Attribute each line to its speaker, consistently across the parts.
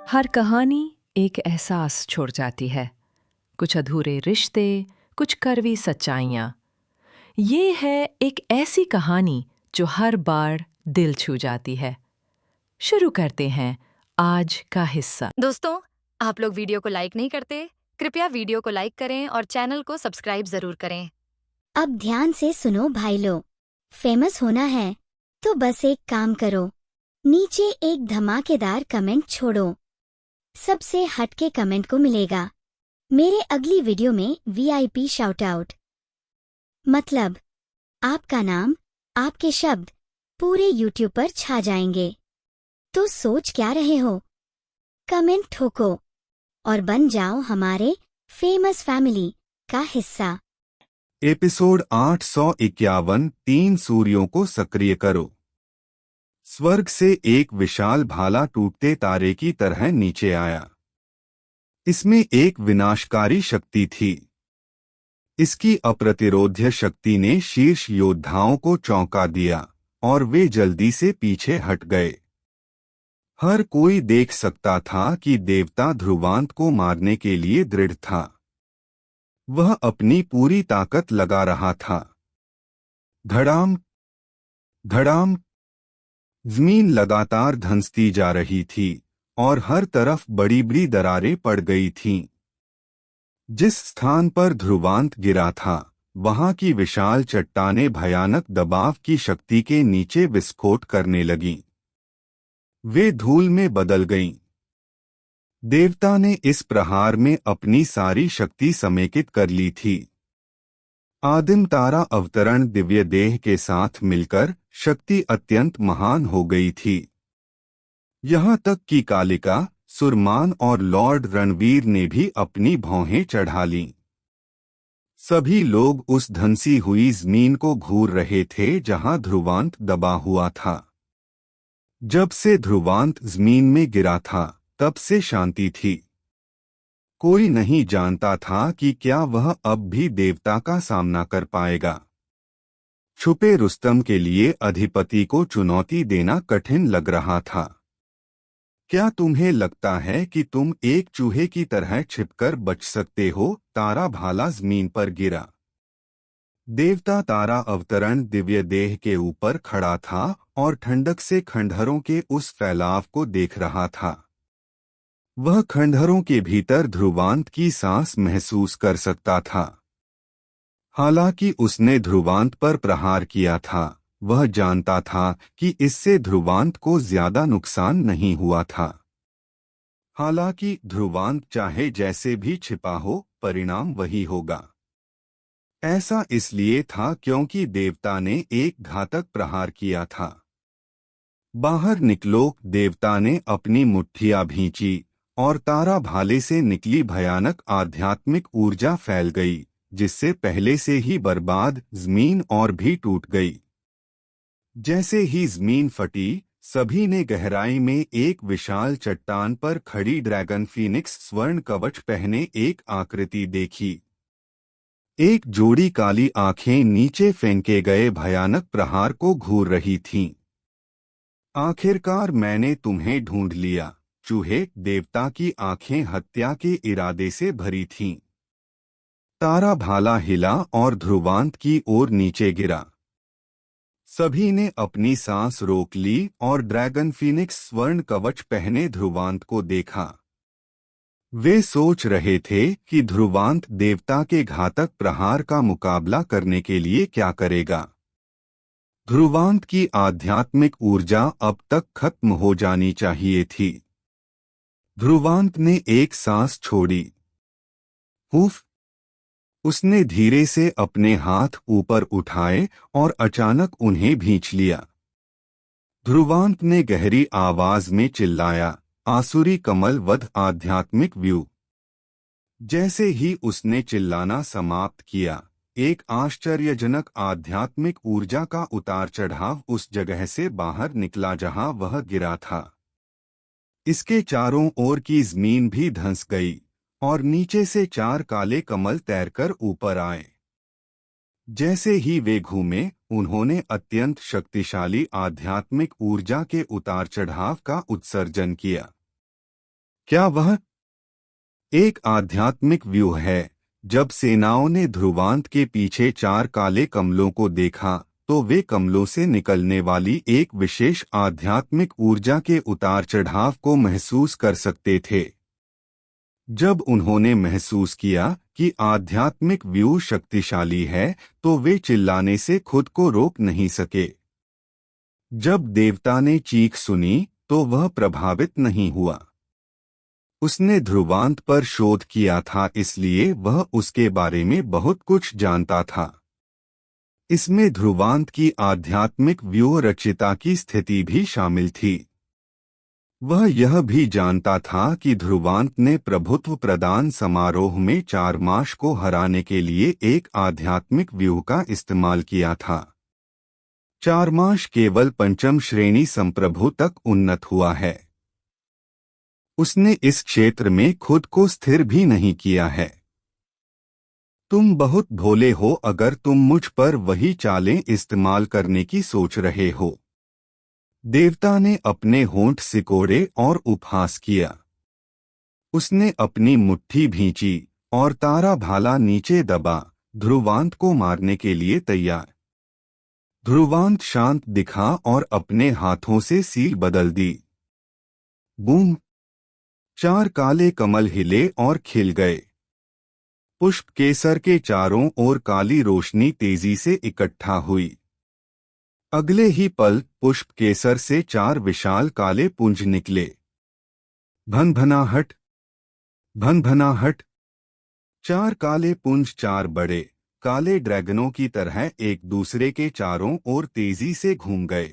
Speaker 1: हर कहानी एक एहसास छोड़ जाती है, कुछ अधूरे रिश्ते, कुछ कड़वी सच्चाइयाँ। ये है एक ऐसी कहानी जो हर बार दिल छू जाती है। शुरू करते हैं आज का हिस्सा।
Speaker 2: दोस्तों, आप लोग वीडियो को लाइक नहीं करते? कृपया वीडियो को लाइक करें और चैनल को सब्सक्राइब जरूर करें।
Speaker 3: अब ध्यान से सुनो भाई लोग, फेमस होना है तो बस एक काम करो, नीचे एक धमाकेदार कमेंट छोड़ो। सबसे हटके कमेंट को मिलेगा मेरे अगली वीडियो में वीआईपी शाउट आउट। मतलब आपका नाम, आपके शब्द पूरे यूट्यूब पर छा जाएंगे। तो सोच क्या रहे हो? कमेंट ठोको और बन जाओ हमारे फेमस फैमिली का हिस्सा।
Speaker 4: एपिसोड 851 3 सूर्यों को सक्रिय करो। स्वर्ग से एक विशाल भाला टूटते तारे की तरह नीचे आया। इसमें एक विनाशकारी शक्ति थी। इसकी अप्रतिरोध्य शक्ति ने शीर्ष योद्धाओं को चौंका दिया और वे जल्दी से पीछे हट गए। हर कोई देख सकता था कि देवता ध्रुवांत को मारने के लिए दृढ़ था। वह अपनी पूरी ताकत लगा रहा था। धड़ाम धड़ाम जमीन लगातार धंसती जा रही थी और हर तरफ बड़ी बड़ी दरारें पड़ गई थीं। जिस स्थान पर ध्रुवांत गिरा था, वहां की विशाल चट्टानें भयानक दबाव की शक्ति के नीचे विस्फोट करने लगीं। वे धूल में बदल गईं। देवता ने इस प्रहार में अपनी सारी शक्ति समेकित कर ली थी। आदिम तारा अवतरण दिव्य देह के साथ मिलकर शक्ति अत्यंत महान हो गई थी। यहाँ तक कि कालिका, सुरमान और लॉर्ड रणवीर ने भी अपनी भौहें चढ़ा लीं। सभी लोग उस धंसी हुई जमीन को घूर रहे थे जहां ध्रुवांत दबा हुआ था। जब से ध्रुवांत जमीन में गिरा था, तब से शांति थी। कोई नहीं जानता था कि क्या वह अब भी देवता का सामना कर पाएगा। छुपे रुस्तम के लिए अधिपति को चुनौती देना कठिन लग रहा था। क्या तुम्हें लगता है कि तुम एक चूहे की तरह छिपकर बच सकते हो? तारा भाला जमीन पर गिरा। देवता तारा अवतरण दिव्य देह के ऊपर खड़ा था और ठंडक से खंडहरों के उस फैलाव को देख रहा था। वह खंडहरों के भीतर ध्रुवांत की सांस महसूस कर सकता था। हालांकि उसने ध्रुवांत पर प्रहार किया था, वह जानता था कि इससे ध्रुवांत को ज्यादा नुकसान नहीं हुआ था। हालांकि ध्रुवांत चाहे जैसे भी छिपा हो, परिणाम वही होगा। ऐसा इसलिए था क्योंकि देवता ने एक घातक प्रहार किया था। बाहर निकलो! देवता ने अपनी मुट्ठियां भींची और तारा भाले से निकली भयानक आध्यात्मिक ऊर्जा फैल गई, जिससे पहले से ही बर्बाद जमीन और भी टूट गई। जैसे ही जमीन फटी, सभी ने गहराई में एक विशाल चट्टान पर खड़ी ड्रैगन फीनिक्स स्वर्ण कवच पहने एक आकृति देखी। एक जोड़ी काली आंखें नीचे फेंके गए भयानक प्रहार को घूर रही थीं। आखिरकार मैंने तुम्हें ढूंढ लिया, चूहे! देवता की आंखें हत्या के इरादे से भरी थीं। तारा भाला हिला और ध्रुवांत की ओर नीचे गिरा। सभी ने अपनी सांस रोक ली और ड्रैगन फीनिक्स स्वर्ण कवच पहने ध्रुवांत को देखा। वे सोच रहे थे कि ध्रुवांत देवता के घातक प्रहार का मुकाबला करने के लिए क्या करेगा। ध्रुवांत की आध्यात्मिक ऊर्जा अब तक खत्म हो जानी चाहिए थी। ध्रुवांत ने एक सांस छोड़ी। उफ! उसने धीरे से अपने हाथ ऊपर उठाए और अचानक उन्हें भींच लिया। ध्रुवांत ने गहरी आवाज में चिल्लाया, आसुरी कमल वध आध्यात्मिक व्यू। जैसे ही उसने चिल्लाना समाप्त किया, एक आश्चर्यजनक आध्यात्मिक ऊर्जा का उतार चढ़ाव उस जगह से बाहर निकला जहां वह गिरा था। इसके चारों ओर की जमीन भी धंस गई और नीचे से 4 काले कमल तैरकर ऊपर आए। जैसे ही वे घूमे, उन्होंने अत्यंत शक्तिशाली आध्यात्मिक ऊर्जा के उतार चढ़ाव का उत्सर्जन किया। क्या वह एक आध्यात्मिक व्यूह है? जब सेनाओं ने ध्रुवांत के पीछे 4 काले कमलों को देखा तो वे कमलों से निकलने वाली एक विशेष आध्यात्मिक ऊर्जा के उतार चढ़ाव को महसूस कर सकते थे। जब उन्होंने महसूस किया कि आध्यात्मिक व्यूह शक्तिशाली है तो वे चिल्लाने से खुद को रोक नहीं सके। जब देवता ने चीख सुनी तो वह प्रभावित नहीं हुआ। उसने ध्रुवांत पर शोध किया था, इसलिए वह उसके बारे में बहुत कुछ जानता था। इसमें ध्रुवांत की आध्यात्मिक व्यूह रचिता की स्थिति भी शामिल थी। वह यह भी जानता था कि ध्रुवांत ने प्रभुत्व प्रदान समारोह में चारमाश को हराने के लिए एक आध्यात्मिक व्यूह का इस्तेमाल किया था। चारमाश केवल 5वीं श्रेणी संप्रभु तक उन्नत हुआ है। उसने इस क्षेत्र में खुद को स्थिर भी नहीं किया है। तुम बहुत भोले हो अगर तुम मुझ पर वही चालें इस्तेमाल करने की सोच रहे हो। देवता ने अपने होंठ सिकोड़े और उपहास किया। उसने अपनी मुट्ठी भींची और तारा भाला नीचे दबा, ध्रुवांत को मारने के लिए तैयार। ध्रुवांत शांत दिखा और अपने हाथों से सील बदल दी। बूम! 4 काले कमल हिले और खिल गए। पुष्प केसर के चारों ओर काली रोशनी तेजी से इकट्ठा हुई। अगले ही पल पुष्प केसर से 4 विशाल काले पुंज निकले। भनभनाहट, भनभनाहट। 4 काले पुंज 4 बड़े काले ड्रैगनों की तरह एक दूसरे के चारों ओर तेजी से घूम गए।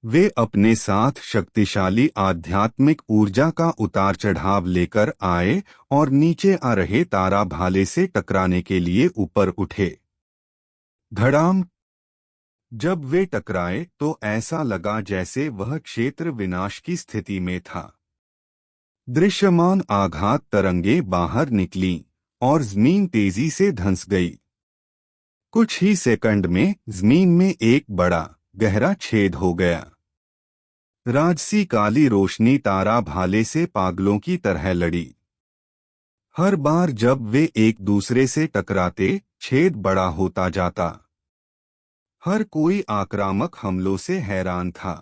Speaker 4: वे अपने साथ शक्तिशाली आध्यात्मिक ऊर्जा का उतार चढ़ाव लेकर आए और नीचे आ रहे तारा भाले से टकराने के लिए ऊपर उठे। धड़ाम! जब वे टकराए तो ऐसा लगा जैसे वह क्षेत्र विनाश की स्थिति में था। दृश्यमान आघात तरंगें बाहर निकलीं और जमीन तेजी से धंस गई। कुछ ही सेकंड में जमीन में एक बड़ा गहरा छेद हो गया। राजसी काली रोशनी तारा भाले से पागलों की तरह लड़ी। हर बार जब वे एक दूसरे से टकराते, छेद बड़ा होता जाता। हर कोई आक्रामक हमलों से हैरान था।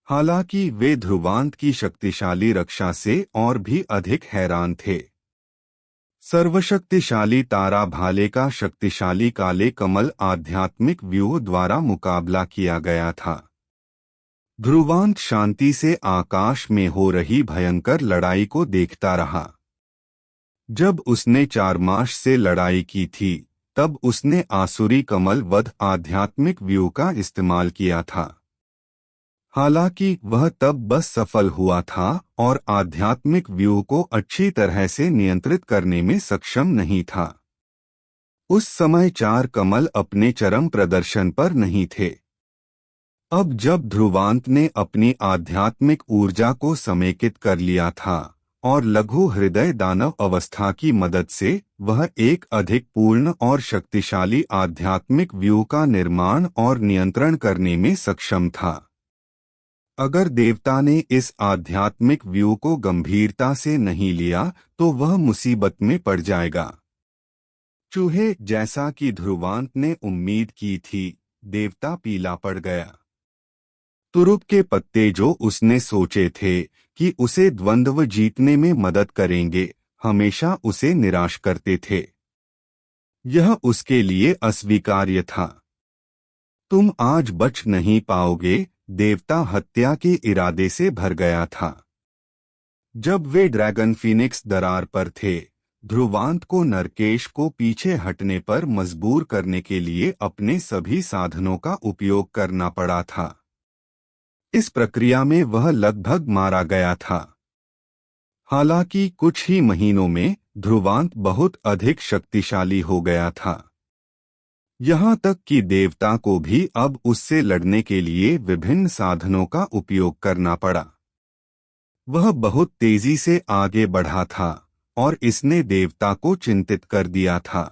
Speaker 4: हालांकि वे ध्रुवांत की शक्तिशाली रक्षा से और भी अधिक हैरान थे। सर्वशक्तिशाली तारा भाले का शक्तिशाली काले कमल आध्यात्मिक व्यूह द्वारा मुकाबला किया गया था। ध्रुवांत शांति से आकाश में हो रही भयंकर लड़ाई को देखता रहा। जब उसने चारमाश से लड़ाई की थी तब उसने आसुरी कमल वध आध्यात्मिक व्यूह का इस्तेमाल किया था। हालांकि वह तब बस सफल हुआ था और आध्यात्मिक व्यूह को अच्छी तरह से नियंत्रित करने में सक्षम नहीं था। उस समय 4 कमल अपने चरम प्रदर्शन पर नहीं थे। अब जब ध्रुवांत ने अपनी आध्यात्मिक ऊर्जा को समेकित कर लिया था और लघु हृदय दानव अवस्था की मदद से वह एक अधिक पूर्ण और शक्तिशाली आध्यात्मिक व्यूह का निर्माण और नियंत्रण करने में सक्षम था। अगर देवता ने इस आध्यात्मिक व्यूह को गंभीरता से नहीं लिया तो वह मुसीबत में पड़ जाएगा। चूहे जैसा कि ध्रुवांत ने उम्मीद की थी, देवता पीला पड़ गया। तुरुप के पत्ते जो उसने सोचे थे कि उसे द्वंद्व जीतने में मदद करेंगे, हमेशा उसे निराश करते थे। यह उसके लिए अस्वीकार्य था। तुम आज बच नहीं पाओगे, देवता हत्या के इरादे से भर गया था। जब वे ड्रैगन फीनिक्स दरार पर थे, ध्रुवांत को नरकेश को पीछे हटने पर मजबूर करने के लिए अपने सभी साधनों का उपयोग करना पड़ा था। इस प्रक्रिया में वह लगभग मारा गया था। हालांकि कुछ ही महीनों में ध्रुवांत बहुत अधिक शक्तिशाली हो गया था। यहाँ तक कि देवता को भी अब उससे लड़ने के लिए विभिन्न साधनों का उपयोग करना पड़ा। वह बहुत तेजी से आगे बढ़ा था और इसने देवता को चिंतित कर दिया था।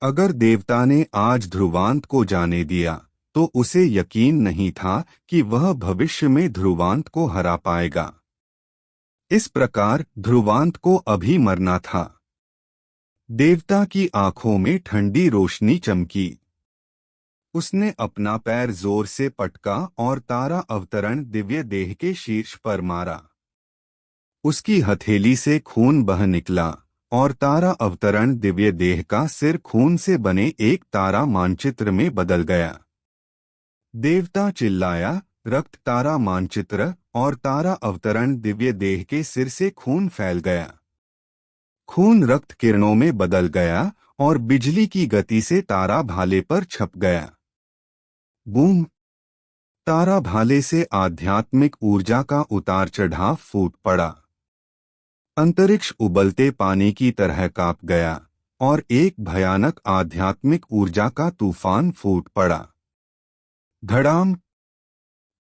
Speaker 4: अगर देवता ने आज ध्रुवांत को जाने दिया तो उसे यकीन नहीं था कि वह भविष्य में ध्रुवांत को हरा पाएगा। इस प्रकार ध्रुवांत को अभी मरना था। देवता की आंखों में ठंडी रोशनी चमकी। उसने अपना पैर जोर से पटका और तारा अवतरण दिव्य देह के शीर्ष पर मारा। उसकी हथेली से खून बह निकला और तारा अवतरण दिव्य देह का सिर खून से बने एक तारा मानचित्र में बदल गया। देवता चिल्लाया, रक्त तारा मानचित्र और तारा अवतरण दिव्य देह के सिर से खून फैल गया। खून रक्त किरणों में बदल गया और बिजली की गति से तारा भाले पर छप गया। बूम! तारा भाले से आध्यात्मिक ऊर्जा का उतार चढ़ाव फूट पड़ा। अंतरिक्ष उबलते पानी की तरह कांप गया और एक भयानक आध्यात्मिक ऊर्जा का तूफान फूट पड़ा। धड़ाम!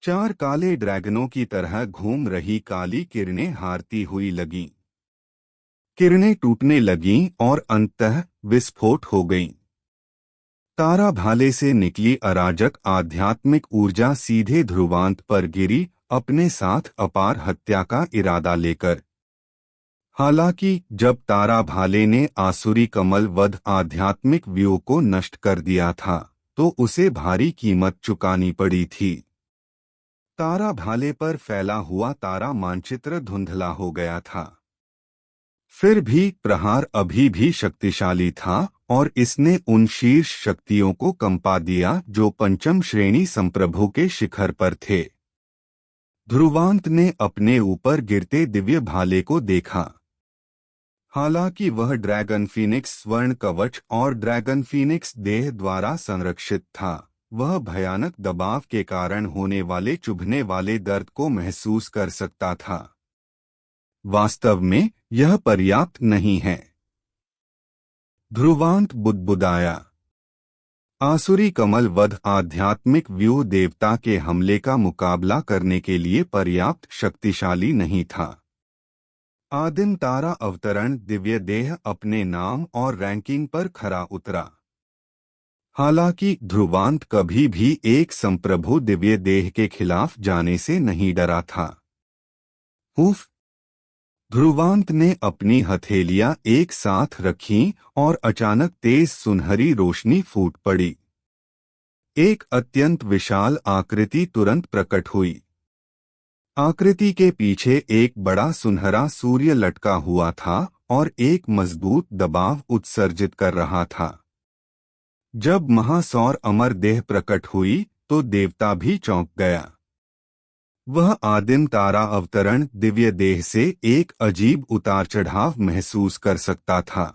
Speaker 4: 4 काले ड्रैगनों की तरह घूम रही काली किरणें हारती हुई लगीं। किरणें टूटने लगीं और अंततः विस्फोट हो गईं। तारा भाले से निकली अराजक आध्यात्मिक ऊर्जा सीधे ध्रुवांत पर गिरी, अपने साथ अपार हत्या का इरादा लेकर। हालांकि जब तारा भाले ने आसुरी कमल वध आध्यात्मिक व्यूह को नष्ट कर दिया था तो उसे भारी कीमत चुकानी पड़ी थी। तारा भाले पर फैला हुआ तारा मानचित्र धुंधला हो गया था। फिर भी प्रहार अभी भी शक्तिशाली था और इसने उन शीर्ष शक्तियों को कंपा दिया जो पंचम श्रेणी संप्रभु के शिखर पर थे। ध्रुवांत ने अपने ऊपर गिरते दिव्य भाले को देखा। हालांकि वह ड्रैगन फीनिक्स स्वर्ण कवच और ड्रैगन फीनिक्स देह द्वारा संरक्षित था, वह भयानक दबाव के कारण होने वाले चुभने वाले दर्द को महसूस कर सकता था। वास्तव में यह पर्याप्त नहीं है। ध्रुवांत बुदबुदाया। आसुरी कमल वध आध्यात्मिक व्यूह देवता के हमले का मुकाबला करने के लिए पर्याप्त शक्तिशाली नहीं था। आदिम तारा अवतरण दिव्य देह अपने नाम और रैंकिंग पर खरा उतरा। हालांकि ध्रुवांत कभी भी एक संप्रभु दिव्य देह के खिलाफ जाने से नहीं डरा था। उफ! ध्रुवांत ने अपनी हथेलियां एक साथ रखीं और अचानक तेज सुनहरी रोशनी फूट पड़ी। एक अत्यंत विशाल आकृति तुरंत प्रकट हुई। आकृति के पीछे एक बड़ा सुनहरा सूर्य लटका हुआ था और एक मजबूत दबाव उत्सर्जित कर रहा था। जब महासौर अमर देह प्रकट हुई तो देवता भी चौंक गया। वह आदिम तारा अवतरण दिव्य देह से एक अजीब उतार चढ़ाव महसूस कर सकता था।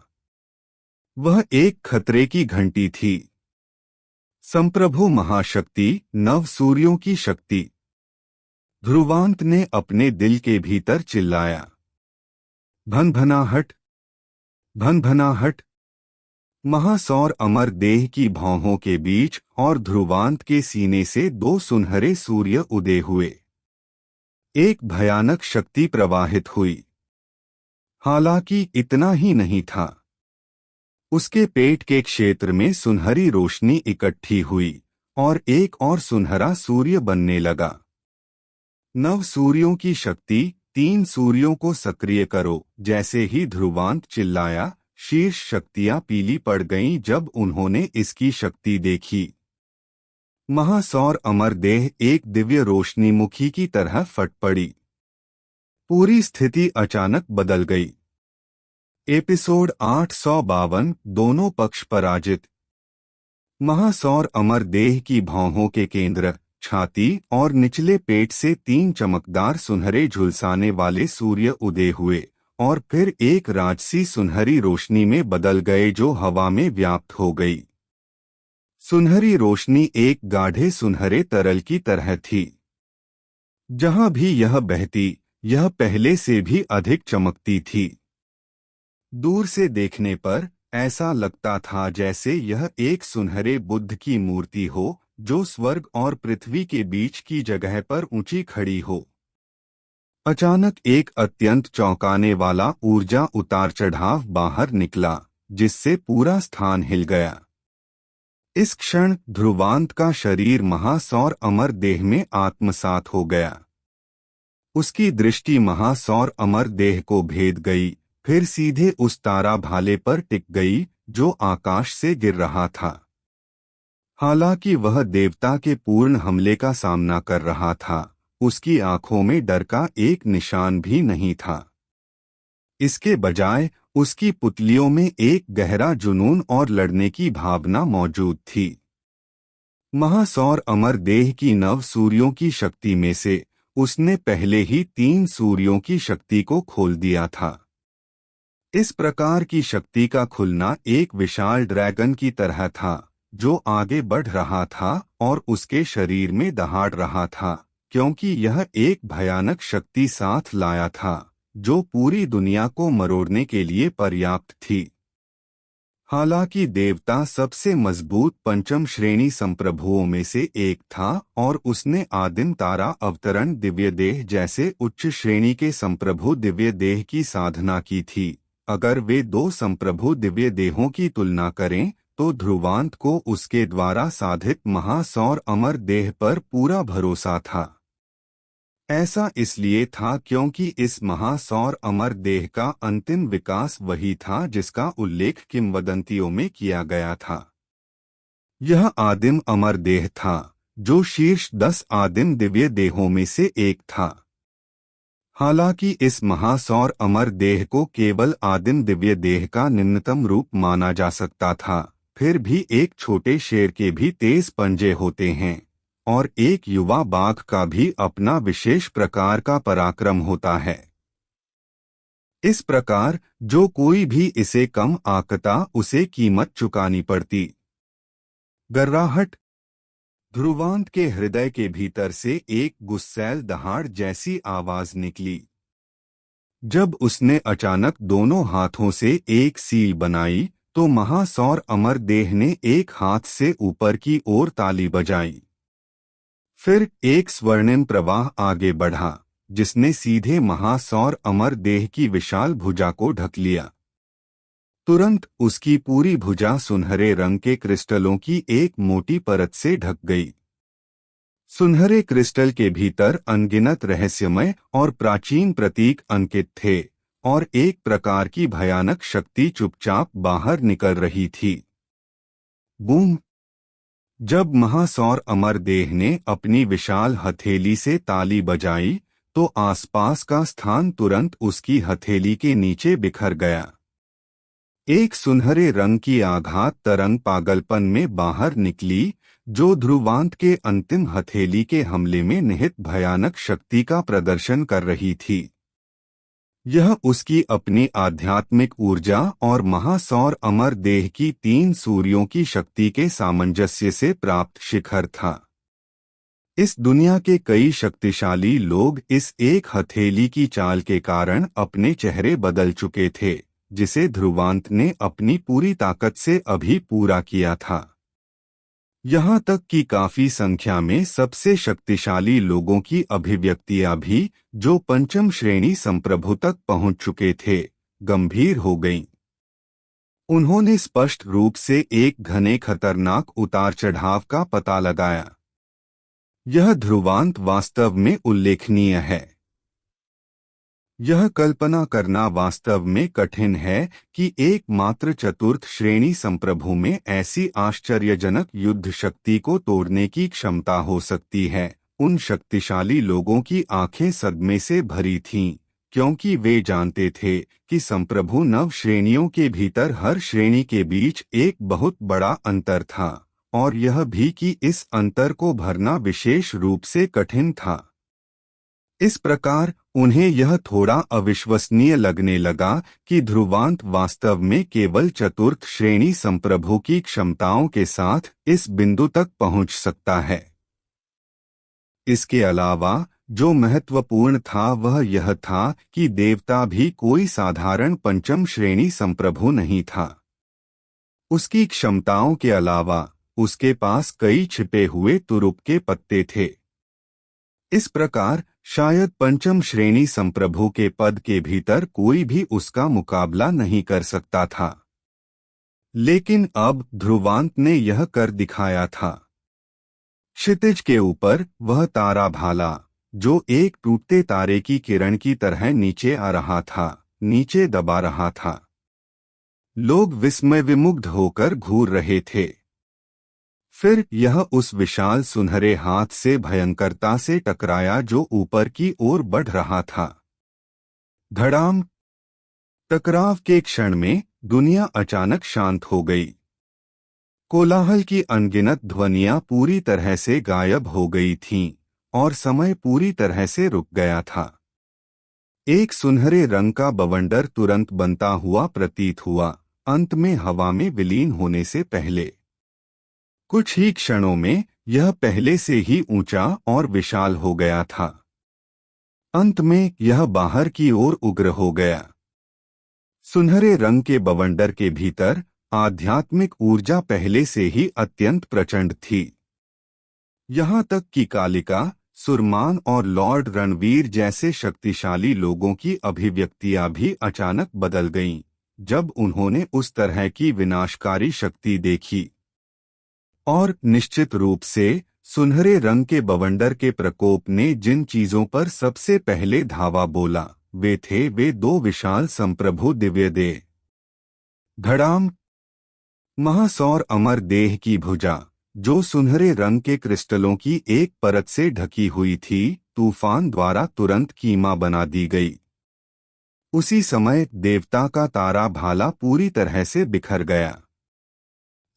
Speaker 4: वह एक खतरे की घंटी थी। संप्रभु महाशक्ति, नव सूर्यों की शक्ति। ध्रुवांत ने अपने दिल के भीतर चिल्लाया, भनभनाहट, भनभनाहट। महासौर अमर देह की भौहों के बीच और ध्रुवांत के सीने से 2 सुनहरे सूर्य उदय हुए। एक भयानक शक्ति प्रवाहित हुई। हालांकि इतना ही नहीं था। उसके पेट के क्षेत्र में सुनहरी रोशनी इकट्ठी हुई और एक और सुनहरा सूर्य बनने लगा। नव सूर्यों की शक्ति, 3 सूर्यों को सक्रिय करो। जैसे ही ध्रुवांत चिल्लाया, शीर्ष शक्तियां पीली पड़ गईं जब उन्होंने इसकी शक्ति देखी। महासौर अमर देह एक दिव्य रोशनीमुखी की तरह फट पड़ी। पूरी स्थिति अचानक बदल गई। एपिसोड 852 दोनों पक्ष पराजित। महासौर अमर देह की भौहों के केंद्र, छाती और निचले पेट से 3 चमकदार सुनहरे झुलसाने वाले सूर्य उदय हुए और फिर एक राजसी सुनहरी रोशनी में बदल गए जो हवा में व्याप्त हो गई। सुनहरी रोशनी एक गाढ़े सुनहरे तरल की तरह थी। जहां भी यह बहती, यह पहले से भी अधिक चमकती थी। दूर से देखने पर ऐसा लगता था जैसे यह एक सुनहरे बुद्ध की मूर्ति हो जो स्वर्ग और पृथ्वी के बीच की जगह पर ऊंची खड़ी हो। अचानक एक अत्यंत चौंकाने वाला ऊर्जा उतार चढ़ाव बाहर निकला, जिससे पूरा स्थान हिल गया। इस क्षण ध्रुवांत का शरीर महासौर अमर देह में आत्मसात हो गया। उसकी दृष्टि महासौर अमर देह को भेद गई, फिर सीधे उस तारा भाले पर टिक गई जो आकाश से गिर रहा था। हालांकि वह देवता के पूर्ण हमले का सामना कर रहा था, उसकी आंखों में डर का एक निशान भी नहीं था। इसके बजाय उसकी पुतलियों में एक गहरा जुनून और लड़ने की भावना मौजूद थी। महासौर अमर देह की नव सूर्यों की शक्ति में से उसने पहले ही 3 सूर्यों की शक्ति को खोल दिया था। इस प्रकार की शक्ति का खुलना एक विशाल ड्रैगन की तरह था जो आगे बढ़ रहा था और उसके शरीर में दहाड़ रहा था, क्योंकि यह एक भयानक शक्ति साथ लाया था जो पूरी दुनिया को मरोड़ने के लिए पर्याप्त थी। हालांकि देवता सबसे मजबूत पंचम श्रेणी संप्रभुओं में से एक था और उसने आदिम तारा अवतरण दिव्य देह जैसे उच्च श्रेणी के संप्रभु दिव्य देह की साधना की थी। अगर वे 2 संप्रभु दिव्य देहों की तुलना करें तो ध्रुवांत को उसके द्वारा साधित महासौर अमर देह पर पूरा भरोसा था। ऐसा इसलिए था क्योंकि इस महासौर अमर देह का अंतिम विकास वही था जिसका उल्लेख किंवदंतियों में किया गया था। यह आदिम अमर देह था जो शीर्ष 10 आदिम दिव्य देहों में से एक था। हालांकि इस महासौर अमर देह को केवल आदिम दिव्य देह का निम्नतम रूप माना जा सकता था, फिर भी एक छोटे शेर के भी तेज पंजे होते हैं और एक युवा बाघ का भी अपना विशेष प्रकार का पराक्रम होता है। इस प्रकार जो कोई भी इसे कम आंकता उसे कीमत चुकानी पड़ती। गर्राहट। ध्रुवांत के हृदय के भीतर से एक गुस्सैल दहाड़ जैसी आवाज निकली। जब उसने अचानक दोनों हाथों से एक सील बनाई तो महासौर अमर देह ने एक हाथ से ऊपर की ओर ताली बजाई। फिर एक स्वर्णिम प्रवाह आगे बढ़ा जिसने सीधे महासौर अमर देह की विशाल भुजा को ढक लिया। तुरंत उसकी पूरी भुजा सुनहरे रंग के क्रिस्टलों की एक मोटी परत से ढक गई। सुनहरे क्रिस्टल के भीतर अनगिनत रहस्यमय और प्राचीन प्रतीक अंकित थे और एक प्रकार की भयानक शक्ति चुपचाप बाहर निकल रही थी। बूम! जब महासौर अमर देह ने अपनी विशाल हथेली से ताली बजाई तो आसपास का स्थान तुरंत उसकी हथेली के नीचे बिखर गया। एक सुनहरे रंग की आघात तरंग पागलपन में बाहर निकली जो ध्रुवांत के अंतिम हथेली के हमले में निहित भयानक शक्ति का प्रदर्शन कर रही थी। यह उसकी अपनी आध्यात्मिक ऊर्जा और महासौर अमर देह की 3 सूर्यों की शक्ति के सामंजस्य से प्राप्त शिखर था। इस दुनिया के कई शक्तिशाली लोग इस एक हथेली की चाल के कारण अपने चेहरे बदल चुके थे, जिसे ध्रुवांत ने अपनी पूरी ताकत से अभी पूरा किया था। यहाँ तक कि काफी संख्या में सबसे शक्तिशाली लोगों की अभिव्यक्तियां भी, जो पंचम श्रेणी संप्रभु तक पहुंच चुके थे, गंभीर हो गईं। उन्होंने स्पष्ट रूप से एक घने खतरनाक उतार चढ़ाव का पता लगाया। यह ध्रुवांत वास्तव में उल्लेखनीय है। यह कल्पना करना वास्तव में कठिन है कि एकमात्र चतुर्थ श्रेणी संप्रभु में ऐसी आश्चर्यजनक युद्ध शक्ति को तोड़ने की क्षमता हो सकती है। उन शक्तिशाली लोगों की आंखें सदमे से भरी थीं, क्योंकि वे जानते थे कि संप्रभु नव श्रेणियों के भीतर हर श्रेणी के बीच एक बहुत बड़ा अंतर था, और यह भी कि इस अंतर को भरना विशेष रूप से कठिन था। इस प्रकार उन्हें यह थोड़ा अविश्वसनीय लगने लगा कि ध्रुवांत वास्तव में केवल चतुर्थ श्रेणी संप्रभु की क्षमताओं के साथ इस बिंदु तक पहुंच सकता है। इसके अलावा जो महत्वपूर्ण था वह यह था कि देवता भी कोई साधारण पंचम श्रेणी संप्रभु नहीं था। उसकी क्षमताओं के अलावा उसके पास कई छिपे हुए तुरुप के पत्ते थे। इस प्रकार शायद पंचम श्रेणी संप्रभु के पद के भीतर कोई भी उसका मुकाबला नहीं कर सकता था। लेकिन अब ध्रुवांत ने यह कर दिखाया था। क्षितिज के ऊपर वह तारा भाला, जो एक टूटते तारे की किरण की तरह नीचे आ रहा था, नीचे दबा रहा था। लोग विस्मय विमुग्ध होकर घूर रहे थे। फिर यह उस विशाल सुनहरे हाथ से भयंकरता से टकराया जो ऊपर की ओर बढ़ रहा था। धड़ाम! टकराव के क्षण में दुनिया अचानक शांत हो गई। कोलाहल की अनगिनत ध्वनियां पूरी तरह से गायब हो गई थीं और समय पूरी तरह से रुक गया था। एक सुनहरे रंग का बवंडर तुरंत बनता हुआ प्रतीत हुआ, अंत में हवा में विलीन होने से पहले। कुछ ही क्षणों में यह पहले से ही ऊंचा और विशाल हो गया था। अंत में यह बाहर की ओर उग्र हो गया। सुनहरे रंग के बवंडर के भीतर आध्यात्मिक ऊर्जा पहले से ही अत्यंत प्रचंड थी। यहाँ तक कि कालिका, सुरमान और लॉर्ड रणवीर जैसे शक्तिशाली लोगों की अभिव्यक्तियां भी अचानक बदल गईं, जब उन्होंने उस तरह की विनाशकारी शक्ति देखी। और निश्चित रूप से सुनहरे रंग के बवंडर के प्रकोप ने जिन चीजों पर सबसे पहले धावा बोला, वे थे वे दो विशाल संप्रभु दिव्य देह। धड़ाम! महासौर अमर देह की भुजा, जो सुनहरे रंग के क्रिस्टलों की एक परत से ढकी हुई थी, तूफान द्वारा तुरंत कीमा बना दी गई। उसी समय देवता का तारा भाला पूरी तरह से बिखर गया।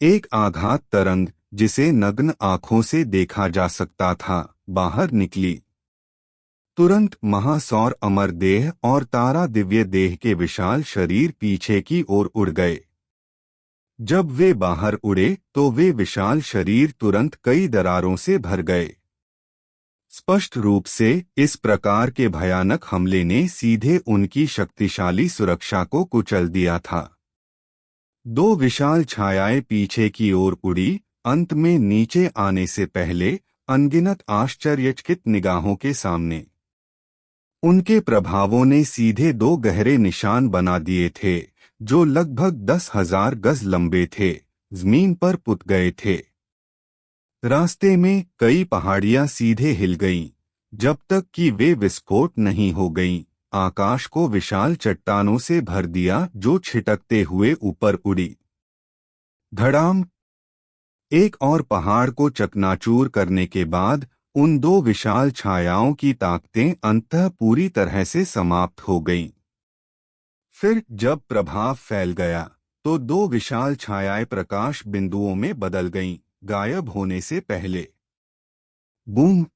Speaker 4: एक आघात तरंग, जिसे नग्न आंखों से देखा जा सकता था, बाहर निकली। तुरंत महासौर अमर देह और तारा दिव्य देह के विशाल शरीर पीछे की ओर उड़ गए। जब वे बाहर उड़े तो वे विशाल शरीर तुरंत कई दरारों से भर गए। स्पष्ट रूप से इस प्रकार के भयानक हमले ने सीधे उनकी शक्तिशाली सुरक्षा को कुचल दिया था। दो विशाल छायाएं पीछे की ओर उड़ी, अंत में नीचे आने से पहले अनगिनत आश्चर्यचकित निगाहों के सामने। उनके प्रभावों ने सीधे दो गहरे निशान बना दिए थे, जो लगभग 10,000 गज लंबे थे, जमीन पर पुत गए थे। रास्ते में कई पहाड़ियां सीधे हिल गईं, जब तक कि वे विस्फोट नहीं हो गईं। आकाश को विशाल चट्टानों से भर दिया जो छिटकते हुए ऊपर उड़ी। धड़ाम! एक और पहाड़ को चकनाचूर करने के बाद उन दो विशाल छायाओं की ताकतें अंततः पूरी तरह से समाप्त हो गईं। फिर जब प्रभाव फैल गया तो दो विशाल छायाएं प्रकाश बिंदुओं में बदल गईं, गायब होने से पहले। बूम!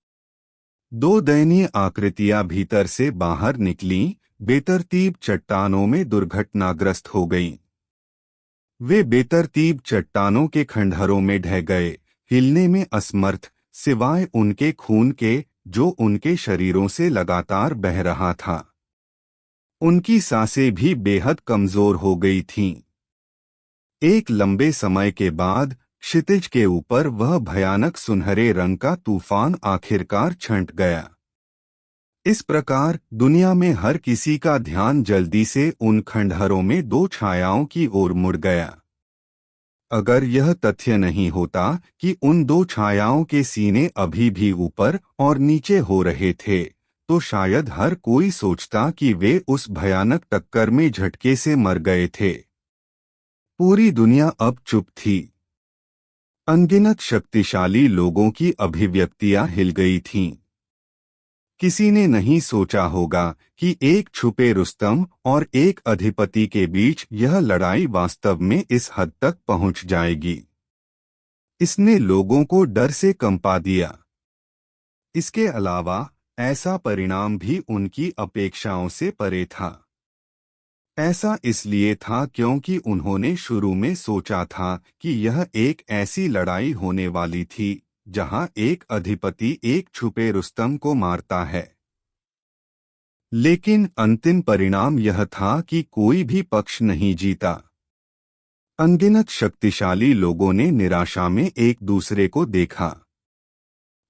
Speaker 4: दो दयनीय आकृतियां भीतर से बाहर निकलीं, बेतरतीब चट्टानों में दुर्घटनाग्रस्त हो गईं। वे बेतरतीब चट्टानों के खंडहरों में ढह गए, हिलने में असमर्थ, सिवाय उनके खून के जो उनके शरीरों से लगातार बह रहा था। उनकी सांसें भी बेहद कमजोर हो गई थीं। एक लंबे समय के बाद क्षितिज के ऊपर वह भयानक सुनहरे रंग का तूफान आखिरकार छंट गया। इस प्रकार दुनिया में हर किसी का ध्यान जल्दी से उन खंडहरों में दो छायाओं की ओर मुड़ गया। अगर यह तथ्य नहीं होता कि उन दो छायाओं के सीने अभी भी ऊपर और नीचे हो रहे थे, तो शायद हर कोई सोचता कि वे उस भयानक टक्कर में झटके से मर गए थे। पूरी दुनिया अब चुप थी। अनगिनत शक्तिशाली लोगों की अभिव्यक्तियां हिल गई थीं। किसी ने नहीं सोचा होगा कि एक छुपे रुस्तम और एक अधिपति के बीच यह लड़ाई वास्तव में इस हद तक पहुंच जाएगी। इसने लोगों को डर से कंपा दिया। इसके अलावा ऐसा परिणाम भी उनकी अपेक्षाओं से परे था। ऐसा इसलिए था क्योंकि उन्होंने शुरू में सोचा था कि यह एक ऐसी लड़ाई होने वाली थी जहां एक अधिपति एक छुपे रुस्तम को मारता है। लेकिन अंतिम परिणाम यह था कि कोई भी पक्ष नहीं जीता। अनगिनत शक्तिशाली लोगों ने निराशा में एक दूसरे को देखा।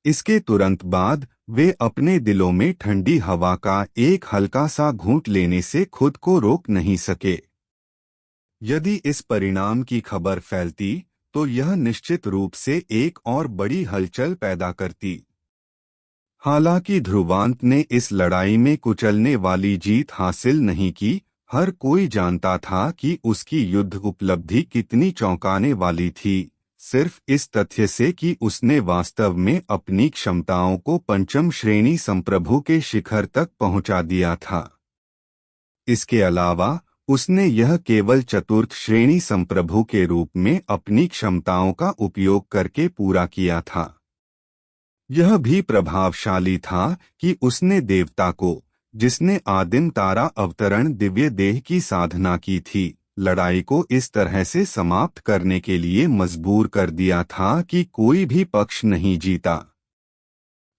Speaker 4: इसके तुरंत बाद वे अपने दिलों में ठंडी हवा का एक हल्का सा घूंट लेने से खुद को रोक नहीं सके। यदि इस परिणाम की खबर फैलती तो यह निश्चित रूप से एक और बड़ी हलचल पैदा करती। हालांकि ध्रुवांत ने इस लड़ाई में कुचलने वाली जीत हासिल नहीं की। हर कोई जानता था कि उसकी युद्ध उपलब्धि कितनी चौंकाने वाली थी, सिर्फ इस तथ्य से कि उसने वास्तव में अपनी क्षमताओं को पंचम श्रेणी संप्रभु के शिखर तक पहुंचा दिया था। इसके अलावा उसने यह केवल चतुर्थ श्रेणी संप्रभु के रूप में अपनी क्षमताओं का उपयोग करके पूरा किया था। यह भी प्रभावशाली था कि उसने देवता को, जिसने आदिम तारा अवतरण दिव्य देह की साधना की थी, लड़ाई को इस तरह से समाप्त करने के लिए मजबूर कर दिया था कि कोई भी पक्ष नहीं जीता।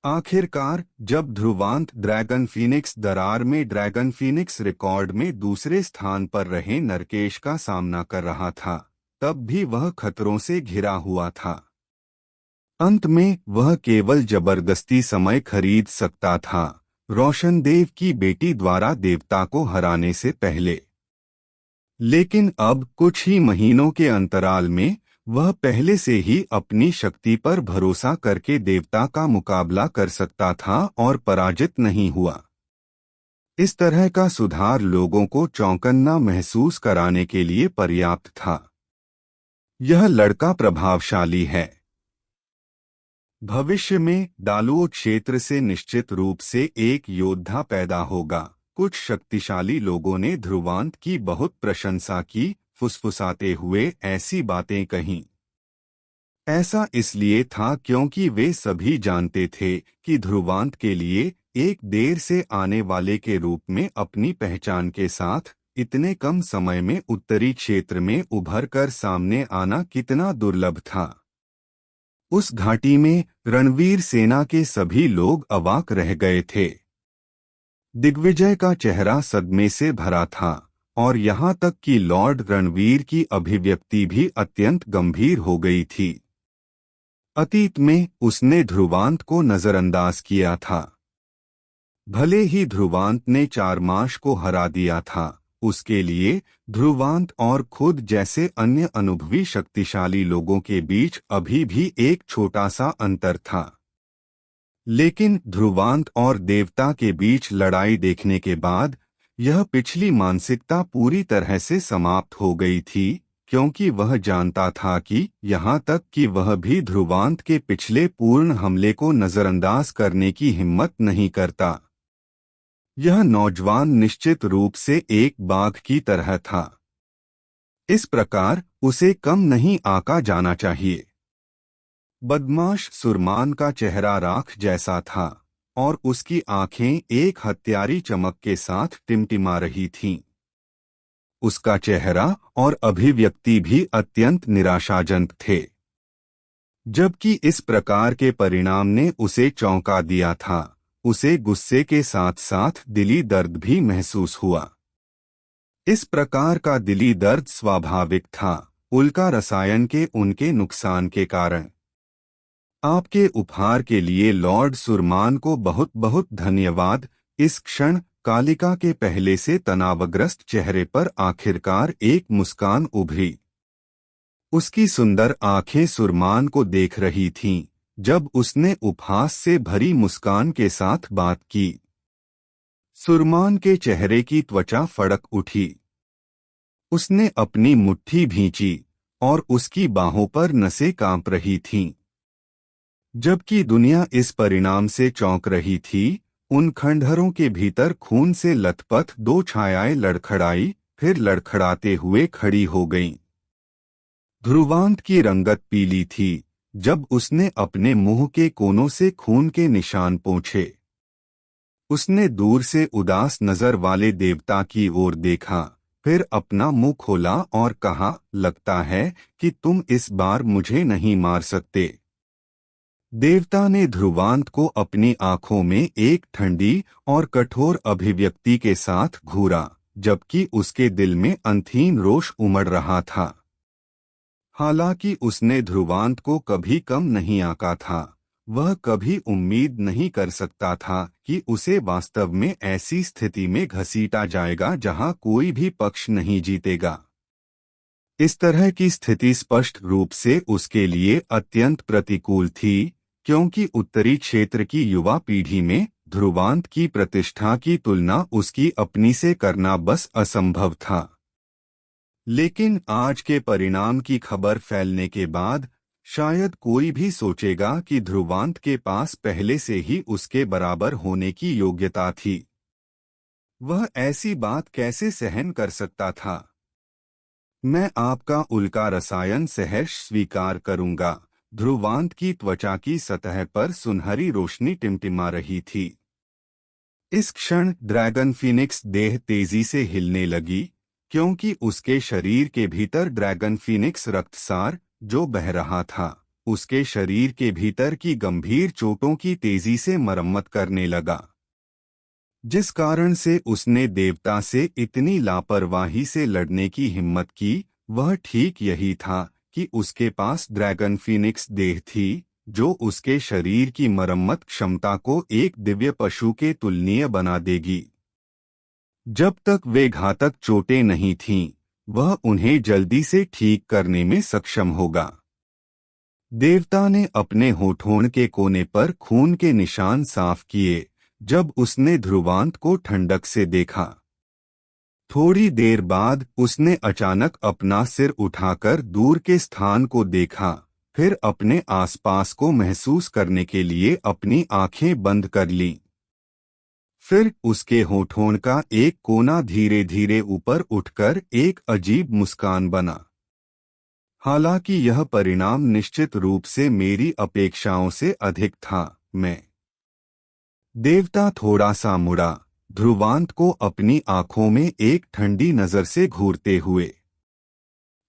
Speaker 4: आखिरकार जब ध्रुवांत ड्रैगन फीनिक्स दरार में ड्रैगन फीनिक्स रिकॉर्ड में दूसरे स्थान पर रहे नरकेश का सामना कर रहा था, तब भी वह खतरों से घिरा हुआ था। अंत में वह केवल जबरदस्ती समय खरीद सकता था, रोशनदेव की बेटी द्वारा देवता को हराने से पहले। लेकिन अब कुछ ही महीनों के अंतराल में वह पहले से ही अपनी शक्ति पर भरोसा करके देवता का मुकाबला कर सकता था और पराजित नहीं हुआ। इस तरह का सुधार लोगों को चौंकन्ना महसूस कराने के लिए पर्याप्त था। यह लड़का प्रभावशाली है। भविष्य में डालुओ क्षेत्र से निश्चित रूप से एक योद्धा पैदा होगा। कुछ शक्तिशाली लोगों ने ध्रुवांत की बहुत प्रशंसा की, फुसफुसाते हुए ऐसी बातें कहीं। ऐसा इसलिए था क्योंकि वे सभी जानते थे कि ध्रुवांत के लिए एक देर से आने वाले के रूप में अपनी पहचान के साथ इतने कम समय में उत्तरी क्षेत्र में उभर कर सामने आना कितना दुर्लभ था। उस घाटी में रणवीर सेना के सभी लोग अवाक रह गए थे। दिग्विजय का चेहरा सदमे से भरा था और यहाँ तक कि लॉर्ड रणवीर की अभिव्यक्ति भी अत्यंत गंभीर हो गई थी। अतीत में उसने ध्रुवांत को नजरअंदाज किया था। भले ही ध्रुवांत ने चारमाश को हरा दिया था, उसके लिए ध्रुवांत और खुद जैसे अन्य अनुभवी शक्तिशाली लोगों के बीच अभी भी एक छोटा सा अंतर था। लेकिन ध्रुवांत और देवता के बीच लड़ाई देखने के बाद यह पिछली मानसिकता पूरी तरह से समाप्त हो गई थी, क्योंकि वह जानता था कि यहाँ तक कि वह भी ध्रुवांत के पिछले पूर्ण हमले को नजरअंदाज करने की हिम्मत नहीं करता। यह नौजवान निश्चित रूप से एक बाघ की तरह था। इस प्रकार उसे कम नहीं आंका जाना चाहिए। बदमाश सुरमान का चेहरा राख जैसा था और उसकी आंखें एक हत्यारी चमक के साथ टिमटिमा रही थीं। उसका चेहरा और अभिव्यक्ति भी अत्यंत निराशाजनक थे। जबकि इस प्रकार के परिणाम ने उसे चौंका दिया था, उसे गुस्से के साथ साथ दिली दर्द भी महसूस हुआ। इस प्रकार का दिली दर्द स्वाभाविक था, उल्का रसायन के उनके नुकसान के कारण। आपके उपहार के लिए लॉर्ड सुरमान को बहुत बहुत धन्यवाद। इस क्षण कालिका के पहले से तनावग्रस्त चेहरे पर आखिरकार एक मुस्कान उभरी। उसकी सुंदर आंखें सुरमान को देख रही थीं जब उसने उपहास से भरी मुस्कान के साथ बात की। सुरमान के चेहरे की त्वचा फड़क उठी। उसने अपनी मुट्ठी भींची और उसकी बाहों पर नसें कांप रही थीं। जबकि दुनिया इस परिणाम से चौंक रही थी, उन खंडहरों के भीतर खून से लथपथ दो छायाएं लड़खड़ाई, फिर लड़खड़ाते हुए खड़ी हो गईं। ध्रुवांत की रंगत पीली थी जब उसने अपने मुंह के कोनों से खून के निशान पोंछे। उसने दूर से उदास नजर वाले देवता की ओर देखा, फिर अपना मुंह खोला और कहा, लगता है कि तुम इस बार मुझे नहीं मार सकते। देवता ने ध्रुवांत को अपनी आंखों में एक ठंडी और कठोर अभिव्यक्ति के साथ घूरा, जबकि उसके दिल में अंतहीन रोष उमड़ रहा था। हालांकि उसने ध्रुवांत को कभी कम नहीं आंका था, वह कभी उम्मीद नहीं कर सकता था कि उसे वास्तव में ऐसी स्थिति में घसीटा जाएगा जहां कोई भी पक्ष नहीं जीतेगा। इस तरह की स्थिति स्पष्ट रूप से उसके लिए अत्यंत प्रतिकूल थी, क्योंकि उत्तरी क्षेत्र की युवा पीढ़ी में ध्रुवांत की प्रतिष्ठा की तुलना उसकी अपनी से करना बस असंभव था। लेकिन आज के परिणाम की खबर फैलने के बाद शायद कोई भी सोचेगा कि ध्रुवांत के पास पहले से ही उसके बराबर होने की योग्यता थी। वह ऐसी बात कैसे सहन कर सकता था? मैं आपका उल्का रसायन सहर्ष स्वीकार करूंगा। ध्रुवांत की त्वचा की सतह पर सुनहरी रोशनी टिमटिमा रही थी। इस क्षण ड्रैगन फीनिक्स देह तेजी से हिलने लगी, क्योंकि उसके शरीर के भीतर ड्रैगन फीनिक्स रक्तसार जो बह रहा था, उसके शरीर के भीतर की गंभीर चोटों की तेजी से मरम्मत करने लगा, जिस कारण से उसने देवता से इतनी लापरवाही से लड़ने की हिम्मत की। वह ठीक यही था कि उसके पास ड्रैगन फीनिक्स देह थी, जो उसके शरीर की मरम्मत क्षमता को एक दिव्य पशु के तुलनीय बना देगी। जब तक वे घातक चोटें नहीं थीं, वह उन्हें जल्दी से ठीक करने में सक्षम होगा। देवता ने अपने होठों के कोने पर खून के निशान साफ किए जब उसने ध्रुवांत को ठंडक से देखा। थोड़ी देर बाद उसने अचानक अपना सिर उठाकर दूर के स्थान को देखा, फिर अपने आसपास को महसूस करने के लिए अपनी आंखें बंद कर लीं। फिर उसके होठों का एक कोना धीरे धीरे ऊपर उठकर एक अजीब मुस्कान बना। हालांकि यह परिणाम निश्चित रूप से मेरी अपेक्षाओं से अधिक था। देवता थोड़ा सा मुड़ा, ध्रुवांत को अपनी आंखों में एक ठंडी नजर से घूरते हुए।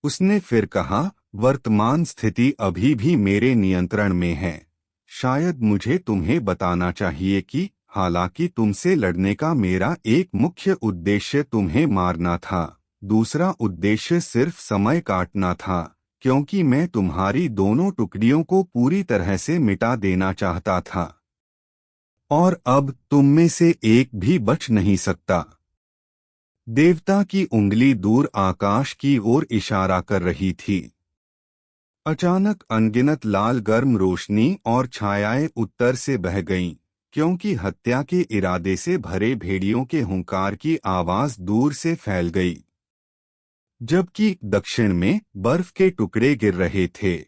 Speaker 4: उसने फिर कहा, वर्तमान स्थिति अभी भी मेरे नियंत्रण में है। शायद मुझे तुम्हें बताना चाहिए कि हालांकि तुमसे लड़ने का मेरा एक मुख्य उद्देश्य तुम्हें मारना था, दूसरा उद्देश्य सिर्फ समय काटना था, क्योंकि मैं तुम्हारी दोनों टुकड़ियों को पूरी तरह से मिटा देना चाहता था। और अब तुम में से एक भी बच नहीं सकता। देवता की उंगली दूर आकाश की ओर इशारा कर रही थी। अचानक अनगिनत लाल गर्म रोशनी और छायाएं उत्तर से बह गईं, क्योंकि हत्या के इरादे से भरे भेड़ियों के हुंकार की आवाज दूर से फैल गई। जबकि दक्षिण में बर्फ के टुकड़े गिर रहे थे,